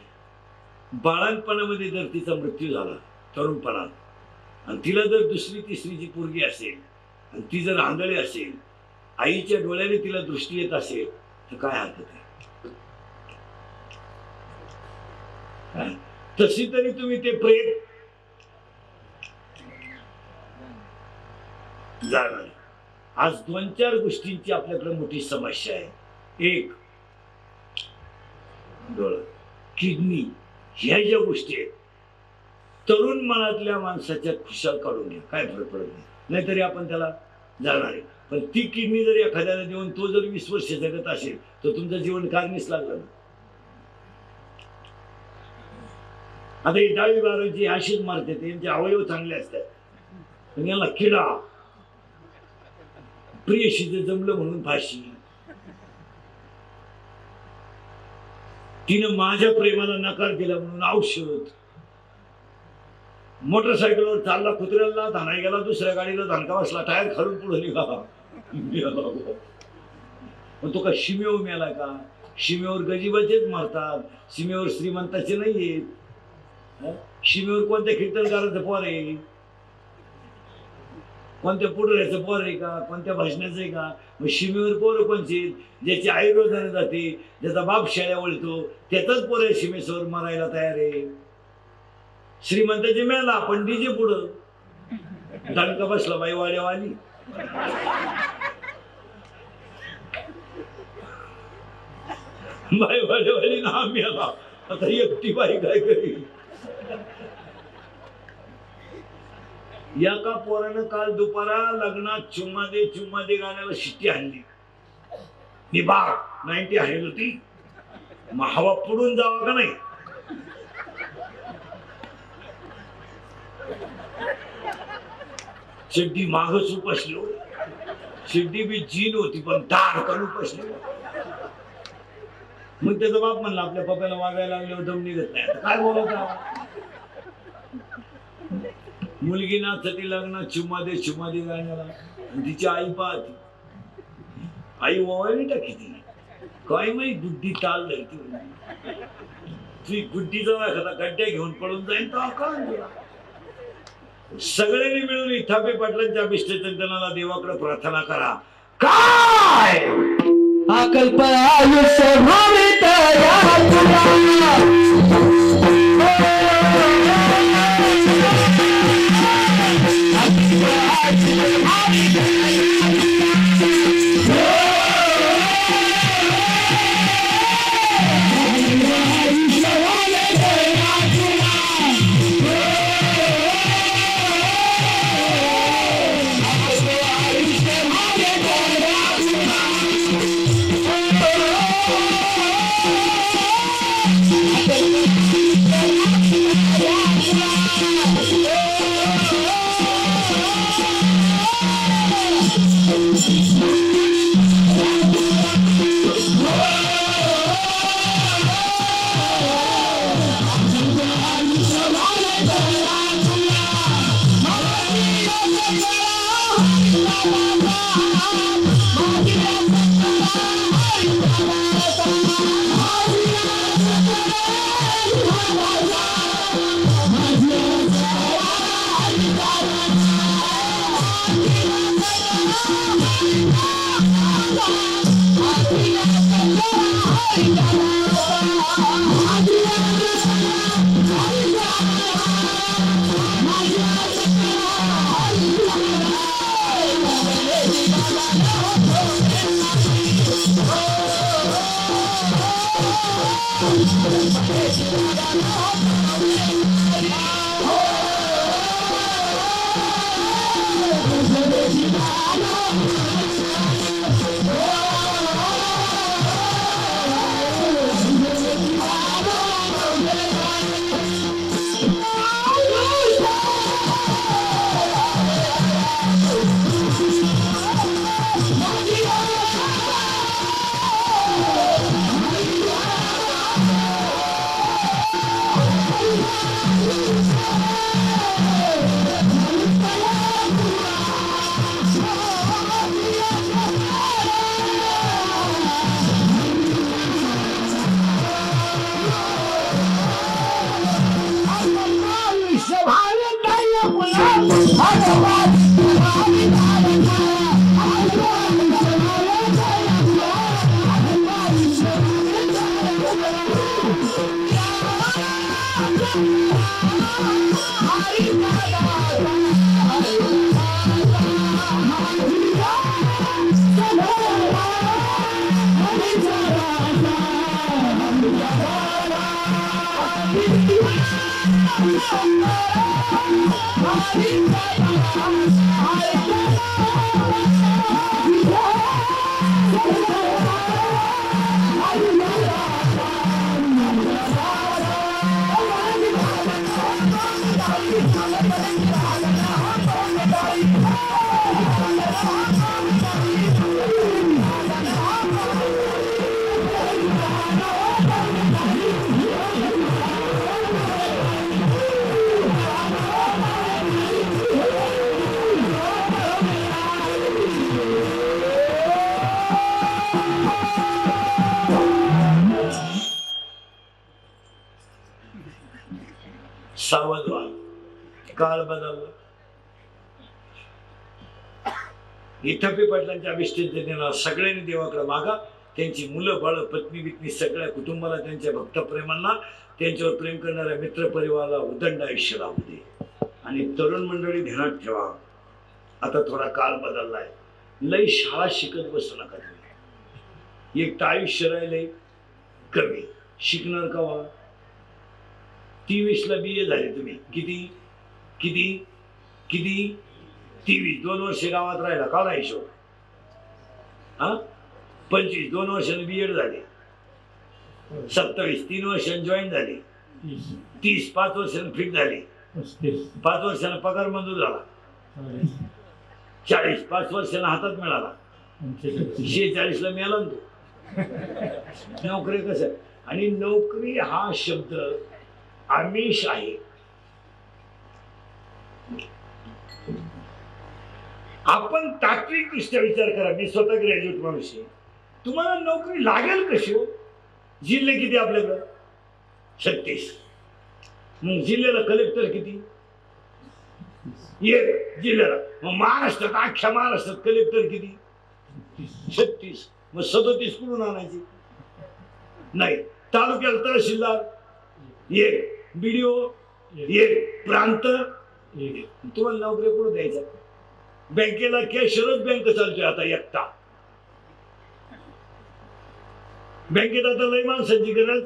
बाळणपणामध्ये जर तिचा मृत्यू झाला तरुणपणात आणि तिला जर दुसरी तिसरीची पोरगी असेल आणि ती जर आंधळी असेल, आईच्या डोळ्याने तिला दृष्टी येत असेल तर काय हरकत आहे. तशी तरी तुम्ही ते प्रेत जाणार. आज 2-4 गोष्टींची आपल्याकडे मोठी समस्या आहे. एक, डोळा, किडनी, ह्या ज्या गोष्टी आहेत तरुण मनातल्या माणसाच्या खुशाल काढून घ्या, काय फरक पडत नाही. नाहीतरी आपण त्याला जाणार आहे. पण ती किडनी जर एखाद्याला देऊन तो जर 20 वर्ष जगत असेल तर तुमचं जीवन कारणीच लागलं ना. आता ही 10वी-12वीची अशीच मारते, त्यांचे अवयव चांगले असतात पण याला किडा, प्रियशीचं जमलं म्हणून फाशी, तिनं माझ्या प्रेमाला नकार दिला म्हणून औषध, मोटरसायकलवर चालला कुत्र्याला धानाय गेला, दुसऱ्या गाडीला धनका बसला, टायर खालून पुढे निघाला. मग तो का शिमेवर मेला का? शिमेवर गजीबाचेच मारतात, शिमेवर श्रीमंताचे नाही आहेत. शिमेवर कोणत्या कीर्तनकाराचं पोर आहे, कोणत्या पुढऱ्याचं पोर आहे का, कोणत्या भाषणाचं आहे का? मग शिमेवर पोरं कोणचे? ज्याची आई रोजाने जाते, ज्याचा बाप शाळा वळतो, त्याचाच पोर आहे शिमेश्वर मारायला तयार आहे. श्रीमंताचे मेला पंडीचे पुढं दणका बसला, बाई वाड्यावाली. बाई वाड्यावाली ना मेला. आता एकटी बाई काय करी? या का पोरानं काल दुपारा लग्नात चुम्मा दे गाण्याला शिट्टी आणली. निभा 90 आहे होती. मग हवा पुढून जावा का नाही? शेड्डी मागच उपसलो. शेड्डी बी जीन होती पण दार उपसली. मग त्याचा बाप म्हणला आपल्या पप्याला वागायला लागल्यावर दम निघत नाही. आता काय बोलत? मुलगी नाचती लग्नात चुम्मा दे गाण्याला आणि तिची आई पाहती. आई ओवायला टाकी ती काय माहिती बुद्धी ताल धरती. तुझी बुद्धीचा एखादा गड्ड्या घेऊन पळून जाईल तर का? सगळ्यांनी मिळून इथापे पाटलांच्या अभिष्टचिंतनाला देवाकडे प्रार्थना करा. काय अकल्प आयुष्य भावित या Oh, सावध व्हा, काळ बदलला. इथपी पाटलांच्या अभिष्टेला सगळ्यांनी देवाकडे मागा. त्यांची मुलं बाळ पत्नी बित्नी सगळ्या कुटुंबाला, त्यांच्या भक्तप्रेमांना, त्यांच्यावर प्रेम करणाऱ्या मित्र परिवाराला उदंड आयुष्य लावू दे. आणि तरुण मंडळी ध्यानात ठेवा, आता थोडा काळ बदललाय. लय शाळा शिकत बसू नका तुम्ही. एक तर आयुष्य राहिलंय कमी, शिकणार का वा? 23ला BA झाले तुम्ही. किती किती किती 23, 2 वर्ष गावात राहिला, काढा हिशोब. हा 25, 2 वर्षांनी BEd झाले. 27, 3 वर्षांनी जॉईन झाले. 30, 5 वर्षांनी फिट झाले. 5 वर्षांना पगार मंजूर झाला. 40, 5 वर्षांना हातात मिळाला. 46ला मिळाला ना तो. नोकरी कसं? आणि नोकरी हा शब्द आमिष आहे. आपण तात्विक दृष्ट्या विचार करा. मी स्वतः ग्रॅज्युएट माणूस आहे. तुम्हाला नोकरी लागेल कशी हो? जिल्हे किती आपल्याकडं? 36. मग जिल्ह्याला कलेक्टर किती? एक जिल्ह्याला. मग महाराष्ट्रात, अख्ख्या महाराष्ट्रात कलेक्टर किती? 36. मग 37 कुठून आणायची? नाही. तालुक्याला तहसीलदार एक, BDO एक, प्रांत एक. तुम्हाला नोकरी कुठं द्यायचा? बँकेला कॅशरच बँक चालतोय आता एकटा. बँकेत आता लय माणसांची गरज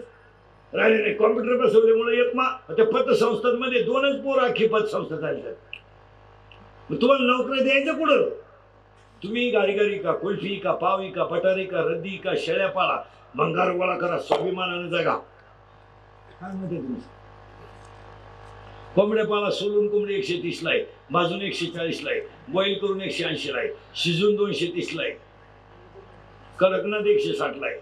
राहिली नाही. कॉम्प्युटर बसवल्यामुळे त्या पतसंस्थांमध्ये 2च पोरं अख्खी पतसंस्था चालतात. मग तुम्हाला नोकरी द्यायचं कुठं? तुम्ही गाडी का, कुल्फी का, पावी का, पटारी का, रद्दी का, शेळ्या पाळा, भंगार गोळा करा, स्वाभिमानाने जगा. काय म्हणते तुम्ही? कोंबड्या पाला, सोलून कोंबडी 130ला आहे, भाजून 140ला आहे, बॉईल करून 180ला आहे, शिजून 230ला आहे, कडकनाथ 160ला आहे.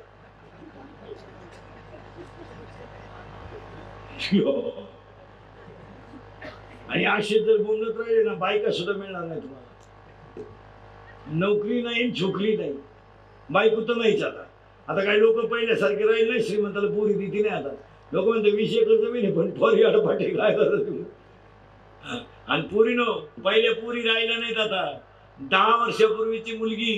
आणि असे जर बोलत राहिले ना, बायका सुद्धा मिळणार नाही तुम्हाला. नोकरी नाही, छोकरी नाही, बायको तर नाहीच. आता काही लोक पहिल्यासारखे राहिले नाही. श्रीमंताला पोरी देती नाही. आता लोक म्हणते 20 एकर जमीन आहे, पण पोरी आडपाठी काय करत तुम्ही? आणि पोरीनो, पहिल्या पोरी राहिल्या नाहीत. आता 10 वर्षापूर्वीची मुलगी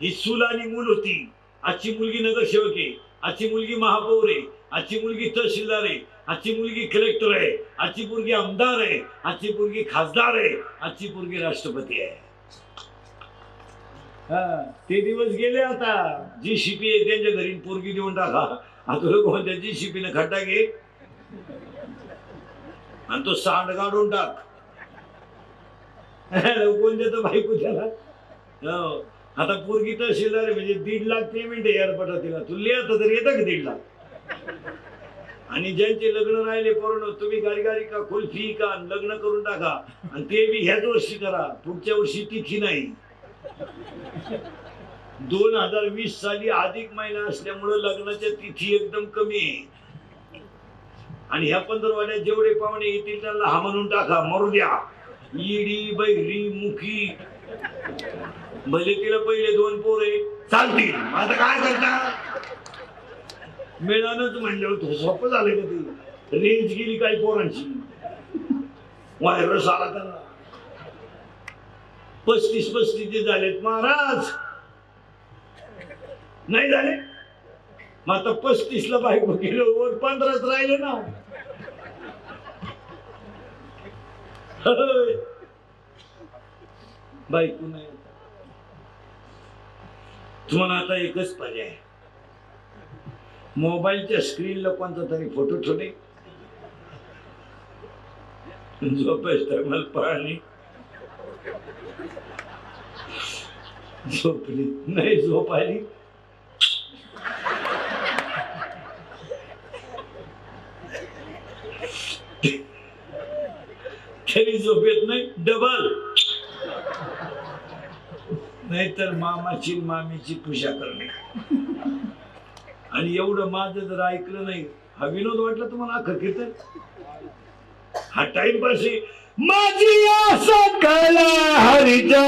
ही चूल आणि मूल होती. आजची मुलगी नगरसेवक आहे, आजची मुलगी महापौर आहे, आजची मुलगी तहसीलदार आहे, आजची मुलगी कलेक्टर आहे, आजची मुलगी आमदार आहे, आजची मुलगी खासदार आहे, आजची मुलगी राष्ट्रपती आहे. ते दिवस गेले. आता GCP आहे, त्यांच्या घरी पोरगी देऊन टाका. आता लोक म्हणतात GCP ने खड्डा घे, आणि तो सांड काढून टाक. कोण देतो बायको त्याला? हो. आता पोरगी तहसीलदार म्हणजे 1.5 लाख पेमेंट आहे एअरपोर्टात तिला. तू लिहित तर येतं का 1.5 लाख? आणि ज्यांचे लग्न राहिले पूर्ण तुम्ही गाडी का कुल्फी का लग्न करून टाका आणि ते बी ह्याच वर्षी करा, पुढच्या वर्षी तिथी नाही. 2020 साली अधिक महिना असल्यामुळं लग्नाच्या तिथी एकदम कमी आहे. आणि ह्या पंधरवाड्यात जेवढे पाहुणे येतील त्यांना हा म्हणून टाका, मरू द्या. इडी बैरी मुखी भले तिला पहिले 2 पोरे चालतील. आता काय करता? मिळालंच म्हणलं होतं सोपं झालं का ते? रेंज गेली काही पोरांची, व्हायरस आला त्यांना. 35 झालेत महाराज. नाही झाले मग आता 35 ला बायको गेलो वर 15च राहिले ना. बायको नाही. तुम्हाला आता एकच पर्याय, मोबाईलच्या स्क्रीनला कोणता तरी फोटो ठेवले, झोपायच टायमाला पाहणे. झोपली नाही, झोप आली तरी झोप येत नाही, डबल. नाहीतर मामाची मामीची पूजा करणे. आणि एवढं माझं जर ऐकलं नाही, हा विनोद वाटला तुम्हाला? अख्खं कीर्तन हा टाइमपास आहे. माझी आशा कला हरिजा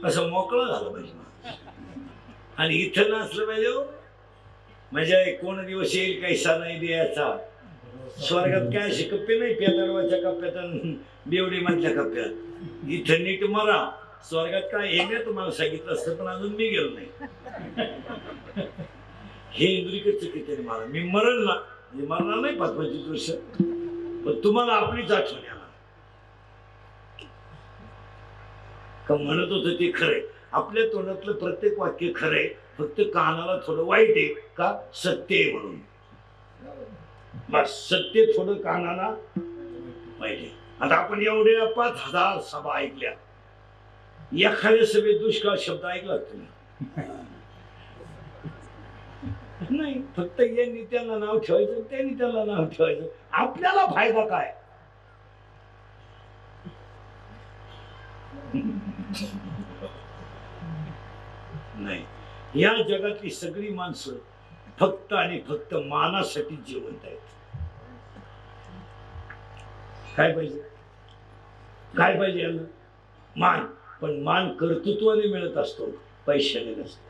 असं मोकळं झालं पाहिजे आणि इथं नसलं पाहिजे हो. म्हणजे कोण दिवस येईल कैसा नाही द्यायचा. स्वर्गात काय असे कप्पे नाही पेताडवाच्या कप्प्यात आणि बेवडी मधल्या कप्प्यात. इथं नीट मरा. स्वर्गात काय हे मी तुम्हाला सांगितलं असतं पण अजून मी गेलो नाही. हे इंद्रिकडचं किती मला मी मरण ना म्हणजे मरणार नाही 5-25 वर्ष पण तुम्हाला आपलीच आठवण येणार का म्हणत होतं ते खरंय. आपल्या तोंडातलं प्रत्येक वाक्य खरंय फक्त कानाला थोडं वाईट आहे का सत्य आहे म्हणून. बस सत्य थोडं कानाला वाईट आहे. आता आपण एवढ्या 5,000 सभा ऐकल्या. एखाद्या सभेत दुष्काळ शब्द ऐकला तुम्ही नाही. फक्त यांनी त्यांना नाव ठेवायचं त्यांनी त्यांना नाव ठेवायचं. आपल्याला फायदा काय. नाही या जगातली सगळी माणसं फक्त आणि फक्त मानासाठी जिवंत आहेत. काय पाहिजे काय पाहिजे यांना मान. पण मान कर्तृत्वाने मिळत असतो पैशाने नसतो.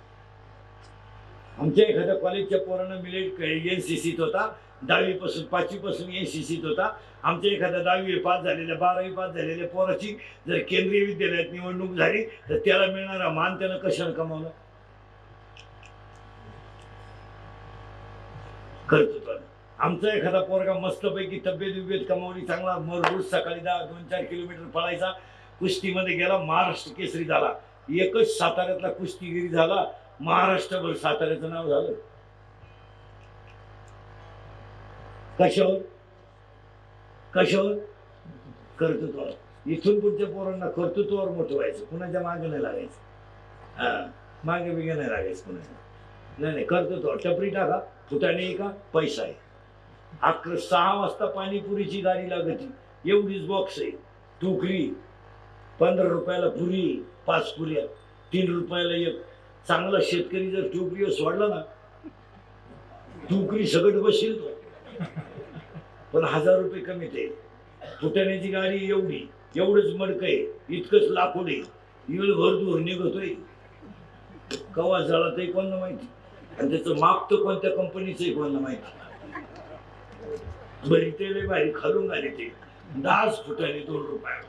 आमच्या एखाद्या कॉलेजच्या पोरानं मिलेट NCCत होता. 10वी पासून 5वी पासून NCCत होता. आमच्या एखाद्या 10वी पास झालेल्या 12वी पास झालेल्या पोराची जर केंद्रीय विद्यालयात निवडणूक झाली तर त्याला मिळणारा मान त्यानं कशाने कमावला. कर्तृत्वाने. आमचा एखादा पोरगा मस्तपैकी तब्येत बिब्येत कमावली चांगला रोज सकाळी 2-4 किलोमीटर पळायचा. कुस्तीमध्ये गेला महाराष्ट्र केसरी झाला. एकच साताऱ्यातला कुस्तीगिरी झाला. महाराष्ट्रभर साताऱ्याचं नाव झालं. कशावर कशावर कर्तृत्वावर. इथून पुढच्या पोरांना कर्तृत्वावर मोठं व्हायचं. कुणाच्या मागे नाही लागायचं. हा मागे बिगे नाही लागायचं कुणाच्या. नाही कर्तृत्वावर. टपरी टाका फुटाणे का पैसा आहे. 6 वाजता पाणीपुरीची गाडी लागती. एवढीच बॉक्स आहे. टोकरी 15 रुपयाला पुरी 5 पुऱ्या 3 रुपयाला एक. चांगला शेतकरी जर टोकरीवर सोडला ना टोकरी सगळं बसेल तो. पण 1000 रुपये कमीत आहे. फुटाण्याची गाडी एवढी एवढंच मडक आहे. इतकंच लाकूड आहे. भर दूर निघतोय. कवा झाला ते कोणाला माहिती. आणि त्याचं माप तर कोणत्या कंपनीचं आहे कोणाला माहिती. बरी ते भारी खालून आले ते 10 फुटाने 2 रुपये.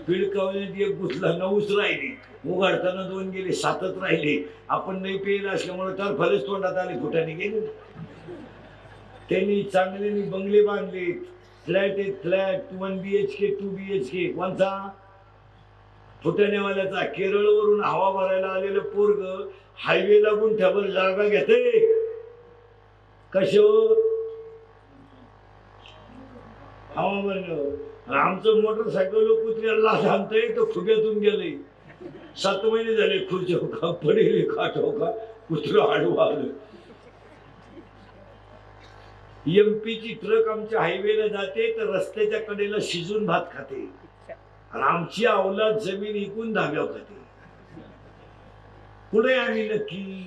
पिळकावण्यात एक गुसला 9च राहिली. उघडताना 2 गेले 7च राहिले. आपण नाही पेल असल्यामुळे तर फलच तोंडात आले फुटाने गेले. त्यांनी चांगले बंगले बांधले. फ्लॅट आहेत फ्लॅट 1 BHK 2 BHK. कोणता फुटाण्यावाल्याचा. केरळवरून हवा भरायला आलेलं पोरग हायवेला गुंठ्यावर जागा घेते. कशो हवा भरणं. आमचं मोटरसायकल कुत्र्याला सांगतंय तो फुग्यातून गेलंय. 7 महिने झाले खुर्ची हो का पडेल खाट हो का कुत्रं आडवं आलं. MP ची ट्रक आमच्या हायवेला जाते तर रस्त्याच्या कडेला शिजून भात खाते आणि आमची अवलाद जमीन इकून धाब्यावर खाते. पुढे आम्ही नक्की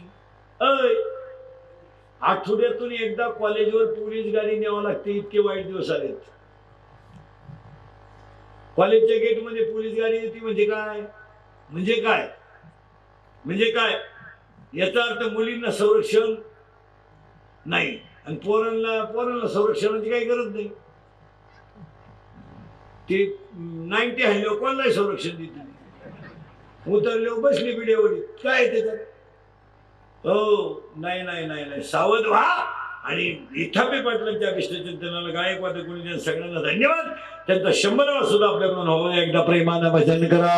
आठवड्यातून एकदा कॉलेजवर पोलीस गाडी न्यावं लागते. इतके वाईट दिवस आलेत. कॉलेजच्या गेटमध्ये पोलीस गाडी येते म्हणजे काय म्हणजे काय म्हणजे काय. याचा अर्थ मुलींना संरक्षण नाही आणि पोरांना संरक्षणाची काही गरज नाही. ते 90 हल्ल्यावर कोणालाही संरक्षण देते, उतरल्यावर बसली पिढ्यावडी काय त्याच्यात. हो नाही नाही नाही नाही, सावध व्हा. आणि इथापे पाटलांच्या विष्णुचिंतनाला गायकवाद कोणी सगळ्यांना धन्यवाद. त्यांचा 100वा सुद्धा आपल्याकडून हवं. एकदा प्रेमानं भजन करा.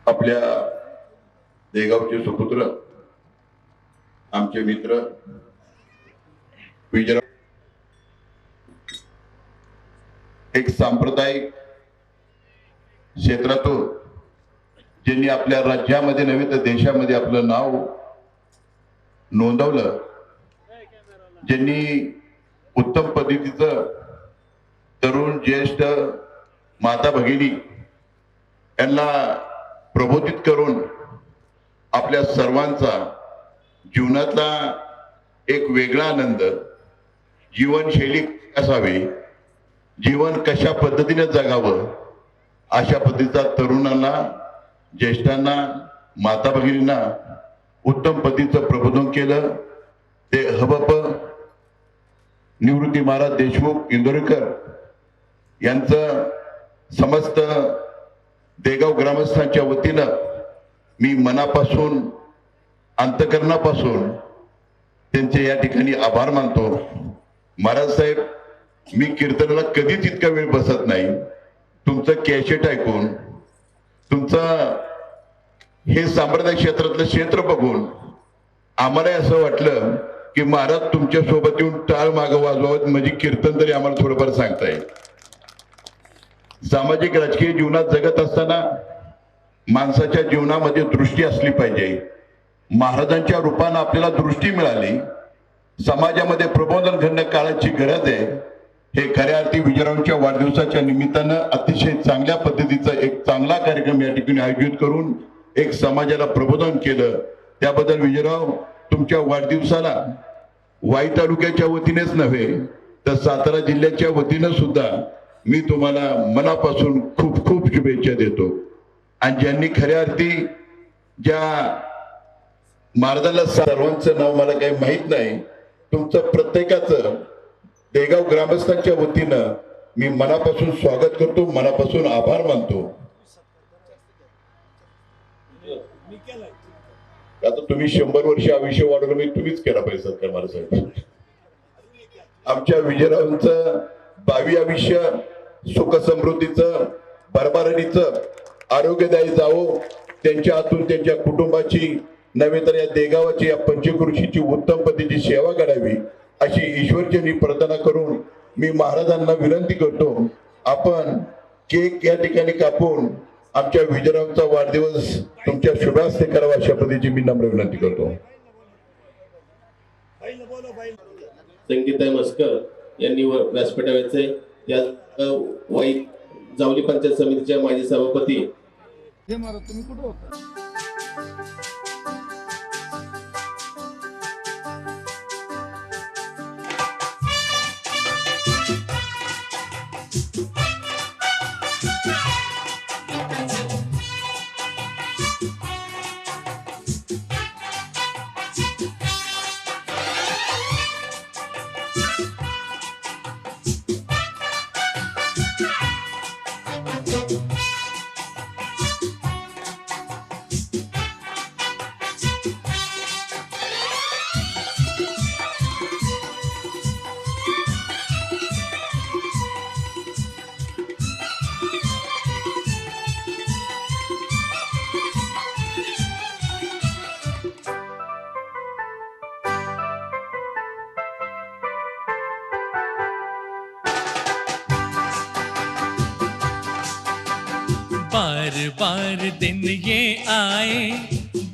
आपल्या देगावचे सुपुत्र आमचे मित्र विजयराव एक सांप्रदायिक क्षेत्रातून ज्यांनी आपल्या राज्यामध्ये नव्हे तर देशामध्ये आपलं नाव नोंदवलं, ज्यांनी उत्तम पद्धतीचं तरुण ज्येष्ठ माता भगिनी यांना प्रबोधित करून आपल्या सर्वांचा जीवनातला एक वेगळा आनंद, जीवनशैली असावी, जीवन कशा पद्धतीने जगावं अशा पद्धतीचा तरुणांना, ज्येष्ठांना, माता भगिनींना उत्तम पद्धतीचं प्रबोधन केलं. ते हबप निवृत्ती महाराज देशमुख इंदोरीकर यांचं समस्त देगाव ग्रामस्थांच्या वतीनं मी मनापासून अंतकरणापासून त्यांचे या ठिकाणी आभार मानतो. महाराज साहेब, मी कीर्तनाला कधीच इतका वेळ बसत नाही. तुमचं कॅसेट ऐकून, तुमचं हे सांप्रदायिक क्षेत्रातलं क्षेत्र बघून आम्हाला असं वाटलं की महाराज तुमच्या सोबत येऊन टाळ मागं वाजवावं, म्हणजे कीर्तन तरी आम्हाला थोडंफार सांगता येईल. सामाजिक राजकीय जीवनात जगत असताना माणसाच्या जीवनामध्ये दृष्टी असली पाहिजे. महाराजांच्या रूपानं आपल्याला दृष्टी मिळाली. समाजामध्ये प्रबोधन घडणं काळाची गरज आहे. हे खऱ्या अर्थी विजयरावांच्या वाढदिवसाच्या निमित्तानं अतिशय चांगल्या पद्धतीचा एक चांगला कार्यक्रम या ठिकाणी आयोजित करून एक समाजाला प्रबोधन केलं. त्याबद्दल विजयराव, तुमच्या वाढदिवसाला वाई तालुक्याच्या वतीनेच नव्हे तर सातारा जिल्ह्याच्या वतीनं सुद्धा मी तुम्हाला मनापासून खूप खूप शुभेच्छा देतो. आणि ज्यांनी खऱ्या अर्थी ज्या महाराजांना, सर्वांचं नाव मला काही माहित नाही, तुमचं प्रत्येकाचं देगाव ग्रामस्थांच्या वतीनं मी मनापासून स्वागत करतो, मनापासून आभार मानतो. आता तुम्ही 100 वर्ष आयुष्य वाढवलं म्हणजे तुम्हीच केला पाहिजे सत्कार महाराज. आमच्या विजयरावांचं 22 आयुष्य सुख समृद्धीचं भरभराटीचं आरोग्यदायी जावो, त्यांच्या हातून त्यांच्या कुटुंबाची नव्हे तर या देगावाची या पंचकृषीची उत्तम पद्धतीची सेवा करावी अशी ईश्वरचरणी प्रार्थना करून मी महाराजांना विनंती करतो, आपण केक या ठिकाणी कापून आमच्या विजयरावांचा वाढदिवस तुमच्या शुभास्ते करावा अशा पद्धतीची मी नम्र विनंती करतो. संगीताई मस्कर यांनी व्यासपीठावरचे या वाई जावली पंचायत समितीच्या माजी सभापती बार बार दिन ये आए,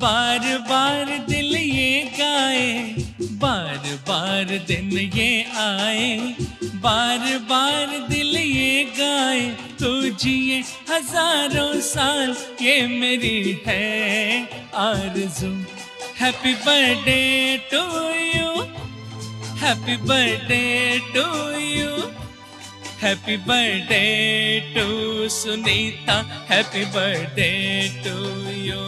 बार बार दिल ये गाए, बार बार दिन ये आए, बार बार दिल ये गाए, तू जिए हजारों साल ये मेरी है आरज़ू. Happy birthday to you, happy birthday to you, happy birthday to Sunita, happy birthday to you.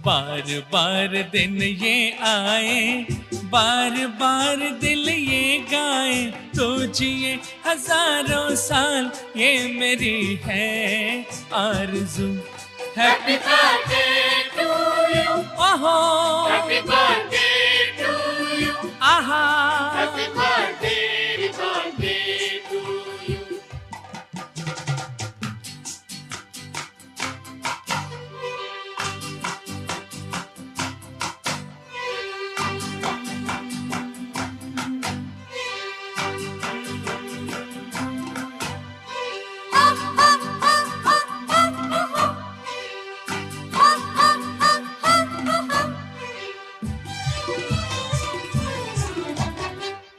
बार बार दिन ये आए, बार बार दिल ये गाए, तो जिए हजारों साल ये मेरी है आरज़ू. हैप्पी बर्थडे टू यू, ओहो हैप्पी बर्थडे टू यू, आहा हैप्पी बर्थडे टू यू.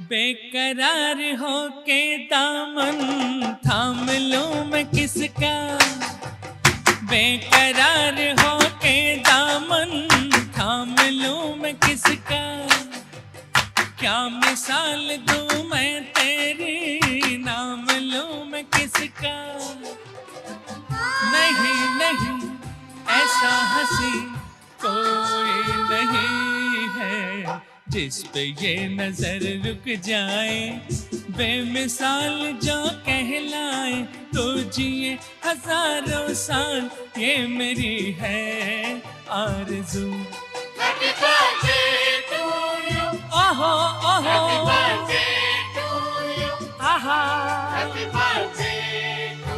बेकरार हो के दामन थाम लूं मैं किसका, बेकरार हो के दामन थाम लूं मैं किसका, क्या मिसाल दूं मैं तेरी, नाम लूं मैं किसका. नहीं नहीं ऐसा हंसी कोई नहीं है, जिस पे ये नजर रुक जाए, बेमिसाल जो कहलाए, तो जिए हजारों साल ये मेरी है आरज़ू. हैप्पी बर्थडे टू यू, ओहो ओहो हैप्पी बर्थडे टू यू, आहा हैप्पी बर्थडे टू यू.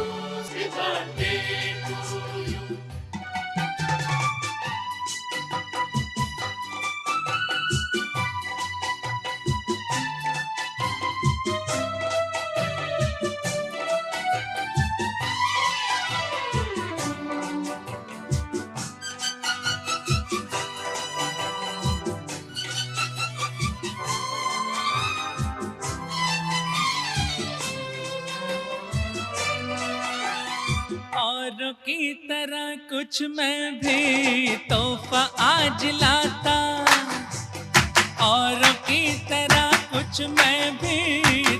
औरों की तरह कुछ मैं भी तोहफा आज लाता, औरों की तरह कुछ मैं भी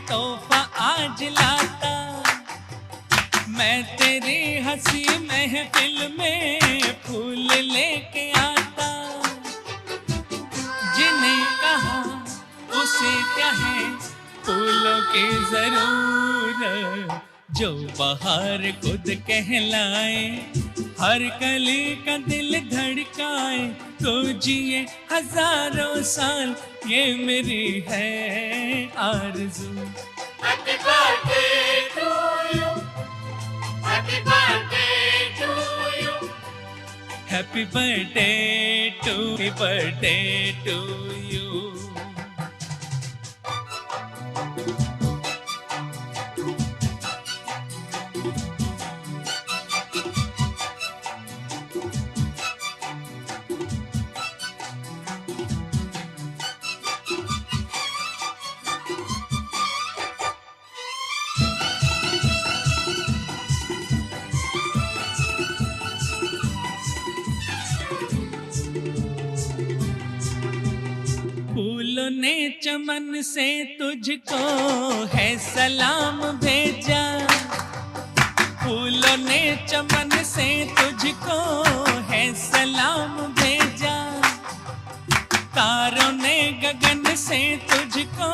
तोहफा आज लाता. मैं तेरी हंसी महफिल में फूल लेके आता, जिन्हें कहा उसे क्या है फूलों की जरूरत, जो बाहर खुद कहलाए, हर कली का दिल धड़काए तो जिए हजारों साल, ये मेरी है आरज़ू। Happy birthday to you. Happy birthday to you. Happy birthday to you. फूलों ने चमन से तुझको है सलाम भेजा, फूलों ने चमन से तुझको है सलाम भेजा, तारों ने गगन से तुझको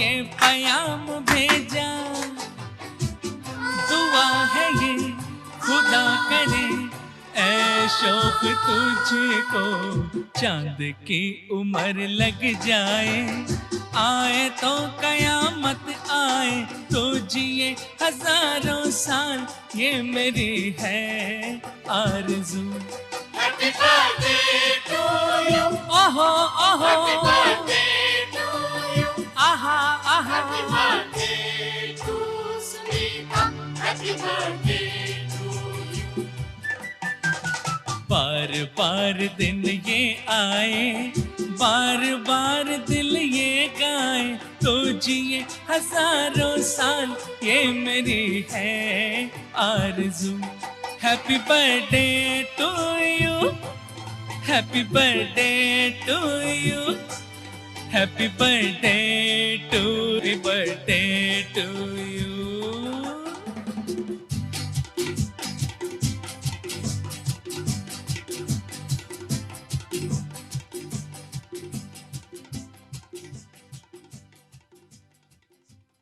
ये पैगाम भेजा। दुआ है ये खुदा करे ऐ शौक तुझको, चांद की उम्र लग जाए, आए तो कयामत आए तो जिए हजारों साल, ये मेरी है आरज़ू। Happy birthday to you. ओहो ओहो, Happy birthday to you. आहा आहा, Happy birthday to Sunita. Happy birthday to you. बार बार दिन ये आए, बार बार दिल ये गाए तो जिए हजारों साल, ये मेरी है आरज़ू। Happy birthday to you, happy birthday to you, happy birthday